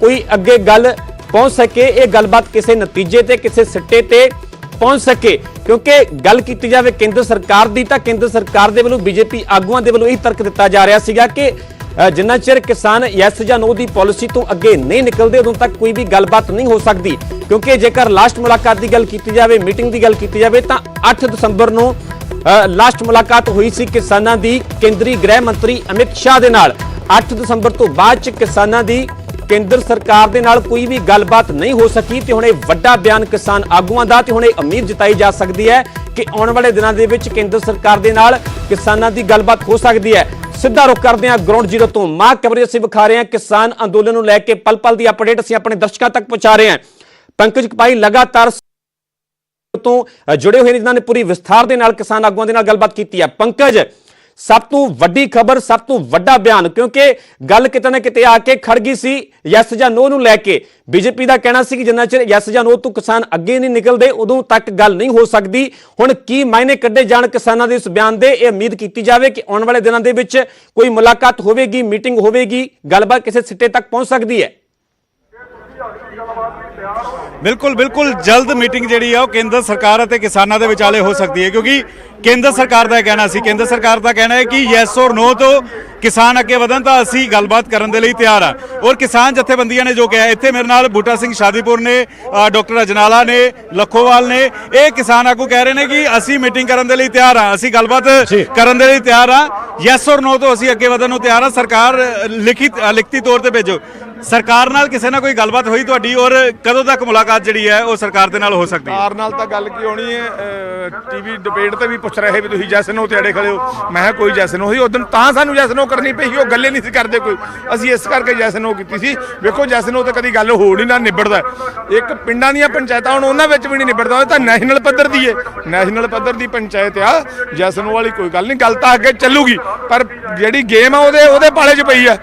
ਕੋਈ ਅੱਗੇ ਗੱਲ ਪਹੁੰਚ ਸਕੇ, ਇਹ ਗੱਲਬਾਤ ਕਿਸੇ ਨਤੀਜੇ ਤੇ ਕਿਸੇ ਸਿੱਟੇ ਤੇ ਪਹੁੰਚ ਸਕੇ। ਕਿਉਂਕਿ ਗੱਲ ਕੀਤੀ ਜਾਵੇ ਕੇਂਦਰ ਸਰਕਾਰ ਦੀ ਤਾਂ ਕੇਂਦਰ ਸਰਕਾਰ ਦੇ ਵੱਲੋਂ ਬੀਜੇਪੀ ਆਗੂਆਂ ਦੇ ਵੱਲੋਂ ਇਹ ਤਰਕ ਦਿੱਤਾ ਜਾ ਰਿਹਾ ਸੀਗਾ ਕਿ ਜਿੰਨਾ ਚਿਰ ਕਿਸਾਨ ਯੈਸ ਜਾਂ ਨੋ ਦੀ ਪਾਲਿਸੀ ਤੋਂ ਅੱਗੇ ਨਹੀਂ ਨਿਕਲਦੇ ਉਦੋਂ ਤੱਕ ਕੋਈ ਵੀ ਗੱਲਬਾਤ ਨਹੀਂ ਹੋ ਸਕਦੀ। ਕਿਉਂਕਿ ਜੇਕਰ ਲਾਸਟ ਮੁਲਾਕਾਤ ਦੀ ਗੱਲ ਕੀਤੀ ਜਾਵੇ, ਮੀਟਿੰਗ ਦੀ ਗੱਲ ਕੀਤੀ ਜਾਵੇ ਤਾਂ 8 ਦਸੰਬਰ ਨੂੰ ਲਾਸਟ ਮੁਲਾਕਾਤ ਹੋਈ ਸੀ ਕਿਸਾਨਾਂ ਦੀ ਕੇਂਦਰੀ ਗ੍ਰਹਿ ਮੰਤਰੀ ਅਮਿਤ ਸ਼ਾਹ ਦੇ ਨਾਲ। 8 ਦਸੰਬਰ ਤੋਂ ਬਾਅਦ ਚ ਕਿਸਾਨਾਂ ਦੀ ਕੇਂਦਰ ਸਰਕਾਰ ਦੇ ਨਾਲ ਕੋਈ ਵੀ ਗੱਲਬਾਤ ਨਹੀਂ ਹੋ ਸਕੀ ਤੇ ਹੁਣ ਇਹ ਵੱਡਾ ਬਿਆਨ ਕਿਸਾਨ ਆਗੂਆਂ ਦਾ ਤੇ ਹੁਣ ਇਹ ਉਮੀਦ ਜਤਾਈ ਜਾ ਸਕਦੀ ਹੈ ਕਿ ਆਉਣ ਵਾਲੇ ਦਿਨਾਂ ਦੇ ਵਿੱਚ ਕੇਂਦਰ ਸਰਕਾਰ ਦੇ ਨਾਲ ਕਿਸਾਨਾਂ ਦੀ ਗੱਲਬਾਤ ਹੋ ਸਕਦੀ ਹੈ। ਸਿੱਧਾ ਰੁਖ ਕਰਦੇ ਹਾਂ ਗਰਾਊਂਡ ਜ਼ੀਰੋ ਤੋਂ। ਮਾਂ ਕਵਰੇਜ ਅਸੀਂ ਵਿਖਾ ਰਹੇ ਹਾਂ ਕਿਸਾਨ ਅੰਦੋਲਨ ਨੂੰ ਲੈ ਕੇ ਪਲ ਪਲ ਦੀ ਅਪਡੇਟ ਅਸੀਂ ਆਪਣੇ ਦਰਸ਼ਕਾਂ ਤੱਕ ਪਹੁੰਚਾ ਰਹੇ ਹਾਂ। ਪੰਕਜ ਕਪਾਹੀ ਲਗਾਤਾਰ ਤੋਂ ਜੁੜੇ ਹੋਏ ਨੇ, ਜਿਨ੍ਹਾਂ ਨੇ ਪੂਰੀ ਵਿਸਥਾਰ ਦੇ ਨਾਲ ਕਿਸਾਨ ਆਗੂਆਂ ਦੇ ਨਾਲ ਗੱਲਬਾਤ ਕੀਤੀ ਹੈ। ਪੰਕਜ, ਸਭ ਤੋਂ ਵੱਡੀ ਖਬਰ, ਸਭ ਤੋਂ ਵੱਡਾ ਬਿਆਨ, ਕਿਉਂਕਿ ਗੱਲ ਕਿਤੇ ਨਾ ਕਿਤੇ ਆ ਕੇ ਖੜ ਗਈ ਸੀ ਯੈਸ ਜਾਂ ਨੋ ਨੂੰ ਲੈ ਕੇ। ਬੀਜੇਪੀ ਦਾ ਕਹਿਣਾ ਸੀ ਕਿ ਜਿੰਨਾ ਚਿਰ ਯੈਸ ਜਾਂ ਨੋ ਤੋਂ ਕਿਸਾਨ ਅੱਗੇ ਨਹੀਂ ਨਿਕਲਦੇ ਉਦੋਂ ਤੱਕ ਗੱਲ ਨਹੀਂ ਹੋ ਸਕਦੀ। ਹੁਣ ਕੀ ਮਾਇਨੇ ਕੱਢੇ ਜਾਣ ਕਿਸਾਨਾਂ ਦੇ ਇਸ ਬਿਆਨ ਦੇ, ਇਹ ਉਮੀਦ ਕੀਤੀ ਜਾਵੇ ਕਿ ਆਉਣ ਵਾਲੇ ਦਿਨਾਂ ਦੇ ਵਿੱਚ ਕੋਈ ਮੁਲਾਕਾਤ ਹੋਵੇਗੀ, ਮੀਟਿੰਗ ਹੋਵੇਗੀ, ਗੱਲਬਾਤ ਕਿਸੇ ਸਿੱਟੇ ਤੱਕ ਪਹੁੰਚ ਸਕਦੀ ਹੈ। ਬਿਲਕੁਲ ਜਲਦ ਮੀਟਿੰਗ ਜਿਹੜੀ ਆ ਉਹ ਕੇਂਦਰ ਸਰਕਾਰ ਅਤੇ ਕਿਸਾਨਾਂ ਦੇ ਵਿਚਾਲੇ ਹੋ ਸਕਦੀ ਹੈ ਕਿਉਂਕਿ ਕੇਂਦਰ ਸਰਕਾਰ ਦਾ ਕਹਿਣਾ ਸੀ, ਕੇਂਦਰ ਸਰਕਾਰ ਦਾ ਕਹਿਣਾ ਹੈ ਕਿ ਯੈਸ ਔਰ ਨੋ ਤੋਂ ਕਿਸਾਨ ਅੱਗੇ ਵਧਣ ਤਾਂ ਅਸੀਂ ਗੱਲਬਾਤ ਕਰਨ ਦੇ ਲਈ ਤਿਆਰ ਆ। ਔਰ ਕਿਸਾਨ ਜਥੇਬੰਦੀਆਂ ਨੇ ਜੋ ਕਿਹਾ, ਇੱਥੇ ਮੇਰੇ ਨਾਲ ਬੂਟਾ ਸਿੰਘ ਸ਼ਾਦੀਪੁਰ ਨੇ, ਡਾਕਟਰ ਅਜਨਾਲਾ ਨੇ, ਲੱਖੋਵਾਲ ਨੇ, ਇਹ ਕਿਸਾਨ ਆਗੂ ਕਹਿ ਰਹੇ ਨੇ ਕਿ ਅਸੀਂ ਮੀਟਿੰਗ ਕਰਨ ਦੇ ਲਈ ਤਿਆਰ ਆ, ਅਸੀਂ ਗੱਲਬਾਤ ਕਰਨ ਦੇ ਲਈ ਤਿਆਰ ਆ, ਯੈਸ ਔਰ ਨੋ ਤੋਂ ਅਸੀਂ ਅੱਗੇ ਵਧਣ ਨੂੰ ਤਿਆਰ ਆ। ਸਰਕਾਰ ਲਿਖਤੀ ਤੌਰ ਤੇ ਭੇਜੋ। ਸਰਕਾਰ ਨਾਲ ਕਿਸੇ ਨਾਲ ਕੋਈ ਗੱਲਬਾਤ ਹੋਈ ਤੁਹਾਡੀ ਔਰ ਕਦੋਂ ਤੱਕ ਮੁਲਾਕਾਤ ਜਿਹੜੀ ਹੈ ਉਹ ਸਰਕਾਰ ਦੇ ਨਾਲ ਹੋ ਸਕਦੀ ਹੈ? ਸਰਕਾਰ ਨਾਲ ਤਾਂ ਗੱਲ ਕੀ ਹੋਣੀ ਹੈ, ਟੀਵੀ ਡਿਬੇਟ ਤੇ ਵੀ ਪੁੱਛ ਰਹੇ ਵੀ ਤੁਸੀਂ ਜੈਸ ਨੋ ਤੇ ਅੜੇ ਖੜੇ ਹੋ। ਮੈਂ ਕਿਹਾ ਕੋਈ ਜੈਸ ਨੋ ਹੋਈ ਉਦੋਂ ਤਾਂ ਸਾਨੂੰ ਜੈਸ ਨੋ ਕਰਨੀ ਪਈ, ਉਹ ਗੱਲੇ ਨਹੀਂ ਸੀ ਕਰਦੇ ਕੋਈ, ਅਸੀਂ ਇਸ ਕਰਕੇ ਜੈਸ ਨੋ ਕੀਤੀ ਸੀ। ਵੇਖੋ ਜੈਸ ਨੋ ਤੇ ਕਦੀ ਗੱਲ ਹੋ ਨਹੀਂ ਨਾ ਨਿਬੜਦਾ। ਇੱਕ ਪਿੰਡਾਂ ਦੀਆਂ ਪੰਚਾਇਤਾਂ ਹੁਣ ਉਹਨਾਂ ਵਿੱਚ ਵੀ ਨਹੀਂ ਨਿਬੜਦਾ, ਉਹ ਤਾਂ ਨੈਸ਼ਨਲ ਪੱਧਰ ਦੀ ਹੈ, ਨੈਸ਼ਨਲ ਪੱਧਰ ਦੀ ਪੰਚਾਇਤ ਆ। ਜੈਸ ਨੋ ਵਾਲੀ ਕੋਈ ਗੱਲ ਨਹੀਂ, ਗੱਲ ਤਾਂ ਅੱਗੇ ਚੱਲੂਗੀ ਪਰ ਜਿਹੜੀ ਗੇਮ ਆ ਉਹਦੇ ਪਾਲੇ 'ਚ ਪਈ ਆ।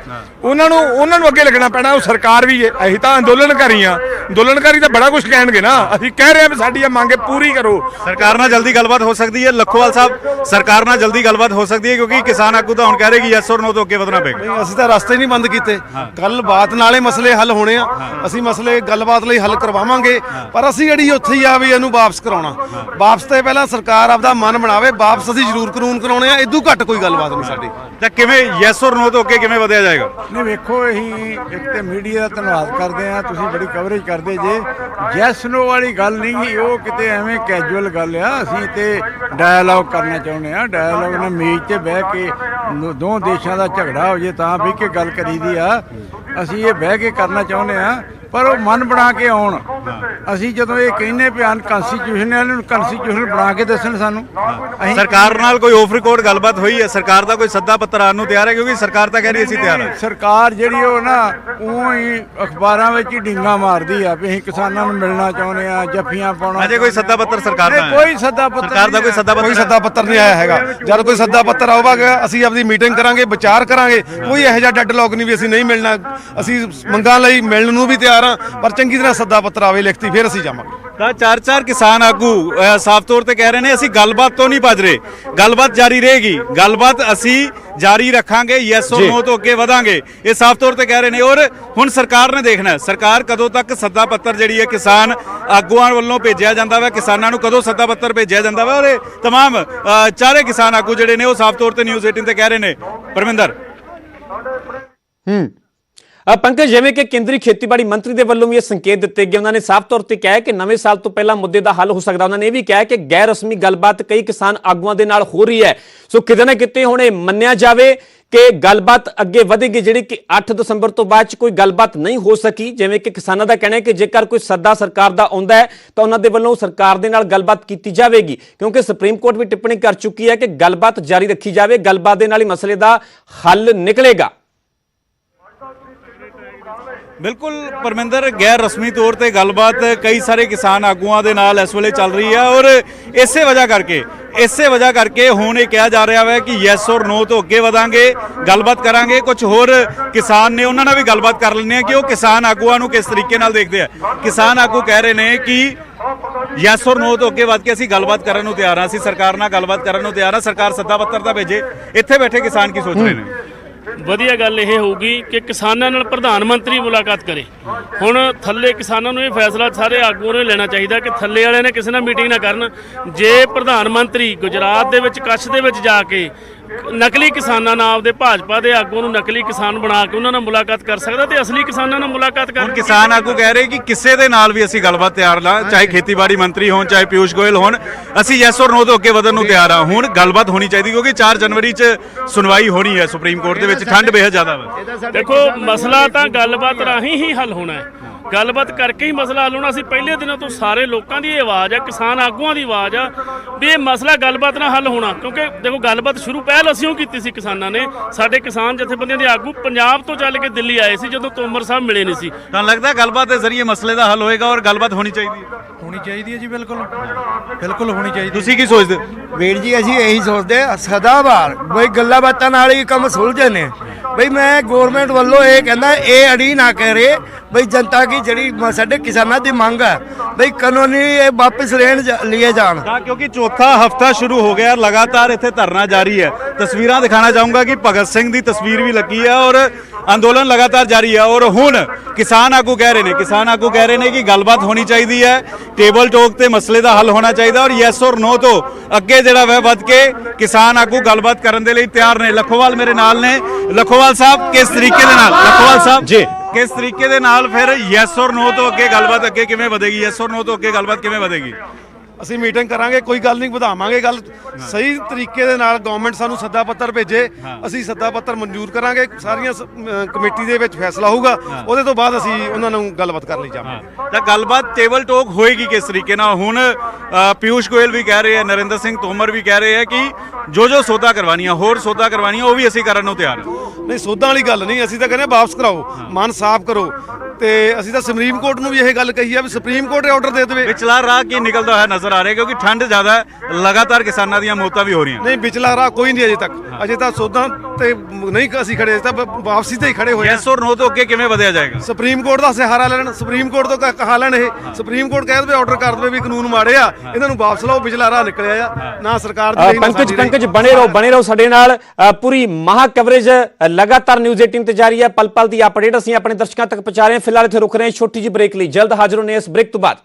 ਉਹਨਾਂ ਨੂੰ ਅੱਗੇ ਲੱਗਣਾ ਪੈਣਾ। ਉਹ ਸਰਕਾਰ ਵੀ ਹੈ, ਅਸੀਂ ਤਾਂ ਅੰਦੋਲਨਕਾਰੀ ਆ, ਅੰਦੋਲਨਕਾਰੀ ਤਾਂ ਬੜਾ ਕੁਝ ਕਹਿਣਗੇ ਨਾ। ਅਸੀਂ ਕਹਿ ਰਹੇ ਹਾਂ ਵੀ ਸਾਡੀ ਇਹ ਮੰਗ ਪੂਰੀ ਕਰੋ। ਸਰਕਾਰ ਨਾਲ ਜਲਦੀ ਗੱਲਬਾਤ ਹੋ ਸਕਦੀ ਹੈ ਲੱਖੋਵਾਲ ਸਾਹਿਬ, ਸਰਕਾਰ ਨਾਲ ਜਲਦੀ ਗੱਲਬਾਤ ਹੋ ਸਕਦੀ ਹੈ ਕਿਉਂਕਿ ਕਿਸਾਨ ਆਗੂ ਤਾਂ ਹੁਣ ਕਹਿ ਰਹੇ ਕਿ ਯੈਸ ਔਰ ਨੋ ਤੋਂ ਅੱਗੇ ਵਧਣਾ ਪਏਗਾ। ਅਸੀਂ ਤਾਂ ਰਸਤੇ ਨਹੀਂ ਬੰਦ ਕੀਤੇ, ਗੱਲਬਾਤ ਨਾਲੇ ਮਸਲੇ ਹੱਲ ਹੋਣੇ ਆ। ਅਸੀਂ ਮਸਲੇ ਗੱਲਬਾਤ ਲਈ ਹੱਲ ਕਰਵਾਵਾਂਗੇ ਪਰ ਅਸੀਂ ਜਿਹੜੀ ਉੱਥੇ ਹੀ ਆ ਵੀ ਇਹਨੂੰ ਵਾਪਸ ਕਰਾਉਣਾ। ਵਾਪਸ ਤੇ ਪਹਿਲਾਂ ਸਰਕਾਰ ਆਪਦਾ ਮਨ ਬਣਾਵੇ, ਵਾਪਸ ਅਸੀਂ ਜ਼ਰੂਰ ਕਾਨੂੰਨ ਕਰਾਉਣੇ ਆ, ਇਦੋਂ ਘੱਟ ਕੋਈ ਗੱਲਬਾਤ ਨਹੀਂ ਸਾਡੀ। ਤਾਂ ਕਿਵੇਂ ਯੈਸ ਔਰ ਨੋ ਤੋਂ ਅੱਗੇ ਕਿਵੇਂ ਵਧਿਆ ਜਾਏਗਾ? ਨੇ ਵੇਖੋ ਅਸੀਂ ਇੱਕ ਤੇ ਮੀਡੀਆ ਦਾ ਧੰਨਵਾਦ ਕਰਦੇ ਆ, ਤੁਸੀਂ ਬੜੀ ਕਵਰੇਜ ਕਰਦੇ ਜੇ। ਜੈਸ ਨੋ ਵਾਲੀ ਗੱਲ ਨਹੀਂ ਗੀ, ਉਹ ਕਿਤੇ ਐਵੇਂ ਕੈਜੂਅਲ ਗੱਲ ਆ। ਅਸੀਂ ਤੇ ਡਾਇਲੌਗ ਕਰਨਾ ਚਾਹੁੰਦੇ ਆ। ਡਾਇਲੌਗ ਨਾਲ ਮੇਜ਼ ਤੇ ਬਹਿ ਕੇ ਦੋ ਦੇਸ਼ਾਂ ਦਾ ਝਗੜਾ ਹੋ ਜੇ ਤਾਂ ਵੀ ਕੇ ਗੱਲ ਕਰੀਦੀ ਆ। ਅਸੀਂ ਇਹ ਬਹਿ ਕੇ ਕਰਨਾ ਚਾਹੁੰਦੇ ਆ, ਪਰ ਉਹ ਮਨ ਬਣਾ ਕੇ ਆਉਣ। ਅਸੀਂ ਜਦੋਂ ਇਹ ਕਹਿੰਦੇ ਵੀ ਅਨਕਨਸਟੀਟਿਊਸ਼ਨ ਹੈ, ਇਹਨੂੰ ਕਨਸਟੀਟਿਊਸ਼ਨ ਬਣਾ ਕੇ ਦੱਸਣ ਸਾਨੂੰ। ਅਸੀਂ ਸਰਕਾਰ ਨਾਲ ਕੋਈ ਆਫ ਰਿਕਾਰਡ ਗੱਲਬਾਤ ਹੋਈ ਹੈ? ਸਰਕਾਰ ਦਾ ਕੋਈ ਸੱਦਾ ਪੱਤਰ ਆਉਣ ਨੂੰ ਤਿਆਰ ਹੈ? ਕਿਉਂਕਿ ਸਰਕਾਰ ਤਾਂ ਕਹਿ ਰਹੀ ਅਸੀਂ ਤਿਆਰ ਹਾਂ। ਸਰਕਾਰ ਜਿਹੜੀ ਉਹ ਨਾ ਉਹ ਹੀ ਅਖਬਾਰਾਂ ਵਿੱਚ ਹੀ ਡਿੰਗਾ ਮਾਰਦੀ ਆ ਵੀ ਅਸੀਂ ਕਿਸਾਨਾਂ ਨੂੰ ਮਿਲਣਾ ਚਾਹੁੰਦੇ ਆ, ਜੱਫੀਆਂ ਪਾਉਣਾ। ਅਜੇ ਕੋਈ ਸੱਦਾ ਪੱਤਰ ਸਰਕਾਰ ਦਾ ਨਹੀਂ, ਕੋਈ ਸੱਦਾ ਪੱਤਰ ਸਰਕਾਰ ਦਾ ਕੋਈ ਸੱਦਾ ਕੋਈ ਪੱਤਰ ਸੱਦਾ ਪੱਤਰ ਨਹੀਂ ਆਇਆ ਹੈਗਾ। ਜਦ ਕੋਈ ਸੱਦਾ ਪੱਤਰ ਆਊਗਾ ਅਸੀਂ ਆਪਣੀ ਮੀਟਿੰਗ ਕਰਾਂਗੇ, ਵਿਚਾਰ ਕਰਾਂਗੇ। ਕੋਈ ਇਹੋ ਜਿਹਾ ਡੈਡਲੌਕ ਨਹੀਂ ਵੀ ਅਸੀਂ ਨਹੀਂ ਮਿਲਣਾ। ਅਸੀਂ ਮੰਗਾਂ ਲਈ ਮਿਲਣ ਨੂੰ ਵੀ ਤਿਆਰ ਹਾਂ, ਪਰ ਚੰਗੀ ਤਰ੍ਹਾਂ ਸੱਦਾ ਪੱਤਰ ਆਵੇ ਲਿਖਤੀ, ਫਿਰ ਅਸੀਂ ਜਾਵਾਂਗੇ। ਤਾਂ ਚਾਰ ਕਿਸਾਨ ਆਗੂ ਸਾਫ਼ ਤੌਰ ਤੇ ਕਹਿ ਰਹੇ ਨੇ ਅਸੀਂ ਗੱਲਬਾਤ ਤੋਂ ਨਹੀਂ ਭੱਜ ਰਹੇ, ਗੱਲਬਾਤ ਜਾਰੀ ਰਹੇਗੀ, ਗੱਲਬਾਤ ਅਸੀਂ ਜਾਰੀ ਰੱਖਾਂਗੇ, ਯੈਸ ਔਰ ਨੋ ਤੋਂ ਅੱਗੇ ਵਧਾਂਗੇ, ਇਹ ਸਾਫ਼ ਤੌਰ ਤੇ ਕਹਿ ਰਹੇ ਨੇ। ਔਰ ਹੁਣ ਸਰਕਾਰ ਨੇ ਦੇਖਣਾ ਸਰਕਾਰ ਕਦੋਂ ਤੱਕ ਸੱਦਾ ਪੱਤਰ ਜਿਹੜੀ ਹੈ ਕਿਸਾਨ ਆਗੂਆਂ ਵੱਲੋਂ ਭੇਜਿਆ ਜਾਂਦਾ ਵਾ, ਕਿਸਾਨਾਂ ਨੂੰ ਕਦੋਂ ਸੱਦਾ ਪੱਤਰ ਭੇਜਿਆ ਜਾਂਦਾ ਵਾ। ਔਰ ਇਹ तमाम ਚਾਰੇ ਕਿਸਾਨ ਆਗੂ ਜਿਹੜੇ ਨੇ ਉਹ ਸਾਫ਼ ਤੌਰ ਤੇ ਨਿਊਜ਼ 18 ਤੇ ਕਹਿ ਰਹੇ ਨੇ। ਪਰਮਿੰਦਰ ਪੰਕਜ, ਜਿਵੇਂ ਕਿ ਕੇਂਦਰੀ ਖੇਤੀਬਾੜੀ ਮੰਤਰੀ ਦੇ ਵੱਲੋਂ ਵੀ ਇਹ ਸੰਕੇਤ ਦਿੱਤੇ ਗਏ, ਉਹਨਾਂ ਨੇ ਸਾਫ਼ ਤੌਰ ਤੇ ਕਿਹਾ ਕਿ ਨਵੇਂ ਸਾਲ ਤੋਂ ਪਹਿਲਾਂ ਮੁੱਦੇ ਦਾ ਹੱਲ ਹੋ ਸਕਦਾ। ਉਹਨਾਂ ਨੇ ਇਹ ਵੀ ਕਿਹਾ ਕਿ ਗੈਰ ਰਸਮੀ ਗੱਲਬਾਤ ਕਈ ਕਿਸਾਨ ਆਗੂਆਂ ਦੇ ਨਾਲ ਹੋ ਰਹੀ ਹੈ, ਸੋ ਕਿਤੇ ਨਾ ਕਿਤੇ ਹੁਣ ਇਹ ਮੰਨਿਆ ਜਾਵੇ ਕਿ ਗੱਲਬਾਤ ਅੱਗੇ ਵਧੇਗੀ, ਜਿਹੜੀ ਕਿ 8 ਦਸੰਬਰ ਤੋਂ ਬਾਅਦ ਚ ਕੋਈ ਗੱਲਬਾਤ ਨਹੀਂ ਹੋ ਸਕੀ। ਜਿਵੇਂ ਕਿ ਕਿਸਾਨਾਂ ਦਾ ਕਹਿਣਾ ਹੈ ਕਿ ਜੇਕਰ ਕੋਈ ਸੱਦਾ ਸਰਕਾਰ ਦਾ ਆਉਂਦਾ ਹੈ ਤਾਂ ਉਹਨਾਂ ਦੇ ਵੱਲੋਂ ਸਰਕਾਰ ਦੇ ਨਾਲ ਗੱਲਬਾਤ ਕੀਤੀ ਜਾਵੇਗੀ, ਕਿਉਂਕਿ ਸੁਪਰੀਮ ਕੋਰਟ ਵੀ ਟਿੱਪਣੀ ਕਰ ਚੁੱਕੀ ਹੈ ਕਿ ਗੱਲਬਾਤ ਜਾਰੀ ਰੱਖੀ ਜਾਵੇ, ਗੱਲਬਾਤ ਦੇ ਨਾਲ ਹੀ ਮਸਲੇ ਦਾ ਹੱਲ ਨਿਕਲੇਗਾ। ਬਿਲਕੁਲ ਪਰਮਿੰਦਰ, ਗੈਰ ਰਸਮੀ ਤੌਰ ਤੇ ਗੱਲਬਾਤ ਕਈ ਸਾਰੇ ਕਿਸਾਨ ਆਗੂਆਂ ਦੇ ਨਾਲ ਇਸ ਵੇਲੇ ਚੱਲ ਰਹੀ ਹੈ। ਔਰ ਇਸੇ ਵਜ੍ਹਾ ਕਰਕੇ ਹੁਣ ਇਹ ਕਿਹਾ ਜਾ ਰਿਹਾ ਹੈ ਕਿ ਯੈਸ ਔਰ ਨੋ ਤੋਂ ਅੱਗੇ ਵਧਾਂਗੇ, ਗੱਲਬਾਤ ਕਰਾਂਗੇ। ਕੁਝ ਹੋਰ ਕਿਸਾਨ ਨੇ, ਉਹਨਾਂ ਨਾਲ ਵੀ ਗੱਲਬਾਤ ਕਰ ਲੈਂਦੇ ਆ ਕਿ ਉਹ ਕਿਸਾਨ ਆਗੂਆਂ ਨੂੰ ਕਿਸ ਤਰੀਕੇ ਨਾਲ ਦੇਖਦੇ ਆ। ਕਿਸਾਨ ਆਗੂ ਕਹਿ ਰਹੇ ਨੇ ਕਿ ਯੈਸ ਔਰ ਨੋ ਤੋਂ ਅੱਗੇ ਵੱਧ ਕੇ ਅਸੀਂ ਗੱਲਬਾਤ ਕਰਨ ਨੂੰ ਤਿਆਰ ਹਾਂ, ਅਸੀਂ ਸਰਕਾਰ ਨਾਲ ਗੱਲਬਾਤ ਕਰਨ ਨੂੰ ਤਿਆਰ ਹਾਂ, ਸਰਕਾਰ ਸੱਦਾ ਪੱਤਰ ਤਾਂ ਭੇਜੇ। ਇੱਥੇ ਬੈਠੇ ਕਿਸਾਨ ਕੀ ਸੋਚ ਰਹੇ ਨੇ? ਵਧੀਆ ਗੱਲ ਇਹ ਹੋਊਗੀ ਕਿ ਕਿਸਾਨਾਂ ਨਾਲ ਪ੍ਰਧਾਨ ਮੰਤਰੀ ਮੁਲਾਕਾਤ ਕਰੇ। ਹੁਣ ਥੱਲੇ ਕਿਸਾਨਾਂ ਨੂੰ ਇਹ ਫੈਸਲਾ ਸਾਰੇ ਆਗੂਆਂ ਨੂੰ ਲੈਣਾ ਚਾਹੀਦਾ ਕਿ ਥੱਲੇ ਵਾਲਿਆਂ ਨੇ ਕਿਸੇ ਨਾਲ ਮੀਟਿੰਗ ਨਾ ਕਰਨ। ਜੇ ਪ੍ਰਧਾਨ ਮੰਤਰੀ ਗੁਜਰਾਤ ਦੇ ਵਿੱਚ ਕੱਛ ਦੇ ਵਿੱਚ ਜਾ ਕੇ ਨਕਲੀ ਕਿਸਾਨਾਂ ਨਾਲ ਆਪਦੇ ਭਾਜਪਾ ਦੇ ਆਗੂਆਂ ਨੂੰ ਨਕਲੀ ਕਿਸਾਨ ਬਣਾ ਕੇ ਉਹਨਾਂ ਨਾਲ ਮੁਲਾਕਾਤ ਕਰ ਸਕਦਾ ਤੇ ਅਸਲੀ ਕਿਸਾਨਾਂ ਨਾਲ ਮੁਲਾਕਾਤ ਕਰ। ਹੁਣ ਕਿਸਾਨ ਆਗੂ ਕਹਿ ਰਹੇ ਕਿ ਕਿਸੇ ਦੇ ਨਾਲ ਵੀ ਅਸੀਂ ਗੱਲਬਾਤ ਤਿਆਰ ਲਾ, ਚਾਹੇ ਖੇਤੀਬਾੜੀ ਮੰਤਰੀ ਹੋਣ, ਚਾਹੇ ਪਿਊਸ਼ ਗੋਇਲ ਹੋਣ, ਅਸੀਂ ਯੈਸ ਔਰ ਨੋ ਤੋਂ ਅੱਗੇ ਵਧਣ ਨੂੰ ਤਿਆਰ ਹਾਂ। ਹੁਣ ਗੱਲਬਾਤ ਹੋਣੀ ਚਾਹੀਦੀ ਕਿਉਂਕਿ 4 ਜਨਵਰੀ 'ਚ ਸੁਣਵਾਈ ਹੋਣੀ ਹੈ ਸੁਪਰੀਮ ਕੋਰਟ ਦੇ ਵਿੱਚ। ਠੰਡ ਬੇਹੱਦ ਜ਼ਿਆਦਾ ਵਾ। ਦੇਖੋ, ਮਸਲਾ ਤਾਂ ਗੱਲਬਾਤ ਰਾਹੀਂ ਹੀ ਹੱਲ ਹੋਣਾ ਹੈ, ਗੱਲਬਾਤ ਕਰਕੇ ਹੀ ਮਸਲਾ ਹੱਲ ਹੋਣਾ। ਅਸੀਂ ਪਹਿਲੇ ਦਿਨਾਂ ਤੋਂ ਸਾਰੇ ਲੋਕਾਂ ਦੀ ਇਹ ਆਵਾਜ਼ ਆ, ਕਿਸਾਨ ਆਗੂਆਂ ਦੀ ਆਵਾਜ਼ ਆ ਵੀ ਇਹ ਮਸਲਾ ਗੱਲਬਾਤ ਨਾਲ ਹੱਲ ਹੋਣਾ। ਕਿਉਂਕਿ ਦੇਖੋ, ਗੱਲਬਾਤ ਸ਼ੁਰੂ ਪਹਿਲ ਅਸੀਂ ਕੀਤੀ ਸੀ ਕਿਸਾਨਾਂ ਨੇ। ਸਾਡੇ ਕਿਸਾਨ ਜਥੇਬੰਦੀਆਂ ਦੇ ਆਗੂ ਪੰਜਾਬ ਤੋਂ ਚੱਲ ਕੇ ਦਿੱਲੀ ਆਏ ਸੀ ਜਦੋਂ ਤੋਮਰ ਸਾਹਿਬ ਮਿਲੇ ਨਹੀਂ ਸੀ। ਤਾਂ ਲੱਗਦਾ ਗੱਲਬਾਤ ਦੇ ਜ਼ਰੀਏ ਮਸਲੇ ਦਾ ਹੱਲ ਹੋਏਗਾ ਔਰ ਗੱਲਬਾਤ ਹੋਣੀ ਚਾਹੀਦੀ ਹੈ ਜੀ। ਬਿਲਕੁਲ ਹੋਣੀ ਚਾਹੀਦੀ। ਤੁਸੀਂ ਕੀ ਸੋਚਦੇ? ਵੀਰ ਜੀ, ਅਸੀਂ ਇਹੀ ਸੋਚਦੇ ਸਦਾਬਾਰ ਬਈ ਗੱਲਾਂ ਬਾਤਾਂ ਨਾਲ ਹੀ ਕੰਮ ਸੁਲਝੇ ਨੇ। ਬਈ ਮੈਂ ਗਵਰਨਮੈਂਟ ਵੱਲੋਂ ਇਹ ਕਹਿੰਦਾ ਇਹ ਅੜੀ ਨਾ ਕਰੇ ਬਈ ਜਨਤਾ ਕੀ ਜਿਹੜੀ ਸਾਡੇ ਕਿਸਾਨਾਂ ਦੀ ਮੰਗ ਹੈ ਬਈ ਕਾਨੂੰਨੀ ਇਹ ਵਾਪਸ ਲੈਣ लिए ਜਾਣ। ਤਾਂ ਕਿਉਂਕਿ ਚੌਥਾ ਹਫਤਾ ਸ਼ੁਰੂ ਹੋ ਗਿਆ, ਲਗਾਤਾਰ ਇੱਥੇ ਧਰਨਾ ਜਾਰੀ ਹੈ। ਤਸਵੀਰਾਂ ਦਿਖਾਣਾ ਚਾਹੂੰਗਾ ਕਿ ਭਗਤ ਸਿੰਘ ਦੀ ਤਸਵੀਰ ਵੀ ਲੱਗੀ ਹੈ ਔਰ ਅੰਦੋਲਨ ਲਗਾਤਾਰ ਜਾਰੀ ਹੈ। ਔਰ ਹੁਣ ਕਿਸਾਨ ਆਗੂ ਕਹਿ ਰਹੇ ਨੇ ਕਿ ਗੱਲਬਾਤ ਹੋਣੀ ਚਾਹੀਦੀ ਹੈ, ਟੇਬਲ ਟਾਕ ਤੇ ਮਸਲੇ ਦਾ ਹੱਲ ਹੋਣਾ ਚਾਹੀਦਾ ਔਰ ਯੈਸ ਔਰ ਨੋ ਤੋਂ ਅੱਗੇ ਜਿਹੜਾ ਵੈ ਵੱਧ ਕੇ ਕਿਸਾਨ ਆਗੂ ਗੱਲਬਾਤ ਕਰਨ ਦੇ ਲਈ ਤਿਆਰ ਨੇ। ਲਖੋਵਾਲ ਮੇਰੇ ਨਾਲ ਨੇ। ਲਖੋਵਾਲ ਸਾਹਿਬ, ਕਿਸ ਤਰੀਕੇ ਦੇ ਨਾਲ ਕਿਸ ਤਰੀਕੇ ਦੇ ਨਾਲ ਫਿਰ ਯੈਸ ਔਰ ਨੋ ਤੋਂ ਅੱਗੇ ਗੱਲਬਾਤ ਅੱਗੇ ਕਿਵੇਂ ਵਧੇਗੀ? ਯੈਸ ਔਰ ਨੋ ਤੋਂ ਅੱਗੇ ਗੱਲਬਾਤ ਕਿਵੇਂ ਵਧੇਗੀ? ਅਸੀਂ ਮੀਟਿੰਗ ਕਰਾਂਗੇ, ਕੋਈ ਗੱਲ ਨਹੀਂ, ਵਧਾਵਾਂਗੇ ਗੱਲ ਸਹੀ ਤਰੀਕੇ ਦੇ ਨਾਲ। ਗਵਰਨਮੈਂਟ ਸਾਨੂੰ ਸੱਦਾ ਪੱਤਰ ਭੇਜੇ, ਅਸੀਂ ਸੱਦਾ ਪੱਤਰ ਮਨਜ਼ੂਰ ਕਰਾਂਗੇ। ਸਾਰੀਆਂ ਕਮੇਟੀ ਦੇ ਵਿੱਚ ਫੈਸਲਾ ਹੋਊਗਾ, ਉਹਦੇ ਤੋਂ ਬਾਅਦ ਅਸੀਂ ਉਹਨਾਂ ਨੂੰ ਗੱਲਬਾਤ ਕਰ ਲਈ ਜਾਵਾਂਗੇ। ਤਾਂ ਗੱਲਬਾਤ ਟੇਬਲ ਟਾਕ ਹੋਏਗੀ ਕਿਸ ਤਰੀਕੇ ਨਾਲ? ਹੁਣ ਪਿਊਸ਼ ਗੋਇਲ ਵੀ ਕਹਿ ਰਹੇ ਆ, ਨਰਿੰਦਰ ਸਿੰਘ ਤੋਮਰ ਵੀ ਕਹਿ ਰਹੇ ਆ ਕਿ ਜੋ ਸੌਦਾ ਕਰਵਾਉਣੀਆਂ, ਹੋਰ ਸੌਦਾ ਕਰਵਾਉਣੀਆਂ, ਉਹ ਵੀ ਅਸੀਂ ਕਰਨ ਨੂੰ ਤਿਆਰ ਹਾਂ। ਨਹੀਂ, ਸੌਦਾ ਵਾਲੀ ਗੱਲ ਨਹੀਂ, ਅਸੀਂ ਤਾਂ ਕਹਿੰਦੇ ਵਾਪਸ ਕਰਾਓ, ਮਨ ਸਾਫ਼ ਕਰੋ। ਤੇ ਅਸੀਂ ਤਾਂ ਸੁਪਰੀਮ ਕੋਰਟ ਨੂੰ ਵੀ ਇਹ ਗੱਲ ਕਹੀ ਆ ਵੀ ਸੁਪਰੀਮ ਕੋਰਟ ਆਰਡਰ ਦੇ ਦੇਵੇ। ਵਿਚਲਾ ਰਾਹ ਕੀ ਨਿਕਲਦਾ ਹੋਇਆ ਨਜ਼ਰ ਆ ਰਿਹਾ ਕਿਉਂਕਿ ਠੰਡ ਜ਼ਿਆਦਾ ਹੈ, ਲਗਾਤਾਰ ਕਿਸਾਨਾਂ ਦੀਆਂ ਮੌਤਾਂ ਵੀ ਹੋ ਰਹੀਆਂ। ਨਹੀਂ, ਵਿਚਲਾ ਰਾਹ ਕੋਈ ਨਹੀਂ ਅਜੇ ਤੱਕ ਸੌਦਾ ਤੇ ਨਹੀਂ ਅਸੀਂ ਖੜੇ, ਤਾਂ ਵਾਪਸੀ ਤੇ ਹੀ ਖੜੇ ਹੋਏ। ਯੈਸ ਔਰ ਨੋ ਤੋਂ ਅੱਗੇ ਕਿਵੇਂ ਵਧਿਆ ਜਾਏਗਾ? ਸੁਪਰੀਮ ਕੋਰਟ ਦਾ ਸਹਾਰਾ ਲੈਣ, ਸੁਪਰੀਮ ਕੋਰਟ ਤੋਂ ਕਹਾ ਲੈਣ। ਇਹ ਸੁਪਰੀਮ ਕੋਰਟ ਕਹਿ ਦੇਵੇ, ਆਰਡਰ ਕਰ ਦੇਵੇ ਵੀ ਕਾਨੂੰਨ ਮਾੜੇ ਆ, ਇਹਨਾਂ ਨੂੰ ਵਾਪਸ ਲਓ। ਵਿਚਲਾ ਰਾਹ ਨਿਕਲਿਆ ਆ ਨਾ ਸਰਕਾਰ ਦੀ। ਪੰਕਜ ਬਣੇ ਰਹੋ ਸਾਡੇ ਨਾਲ। ਪੂਰੀ ਮਹਾ ਕਵਰੇਜ ਲਗਾਤਾਰ ਨਿਊਜ਼ 18 ਤੇ ਜਾਰੀ ਹੈ। ਪਲ ਪਲ ਦੀ ਅਪਡੇਟ ਅਸੀਂ ਆਪਣੇ ਦਰਸ਼ਕਾਂ ਤੱਕ ਪਹੁੰਚਾ ਰਹੇ ਹਾਂ। ਫਿਲਹਾਲ ਇੱਥੇ ਰੁਕ ਰਹੇ ਹਾਂ ਛੋਟੀ ਜਿਹੀ ਬ੍ਰੇਕ ਲਈ। ਜਲਦ ਹਾਜ਼ਰ ਹੋਣੇ ਇਸ ਬ੍ਰੇਕ ਤੋਂ ਬਾਅਦ।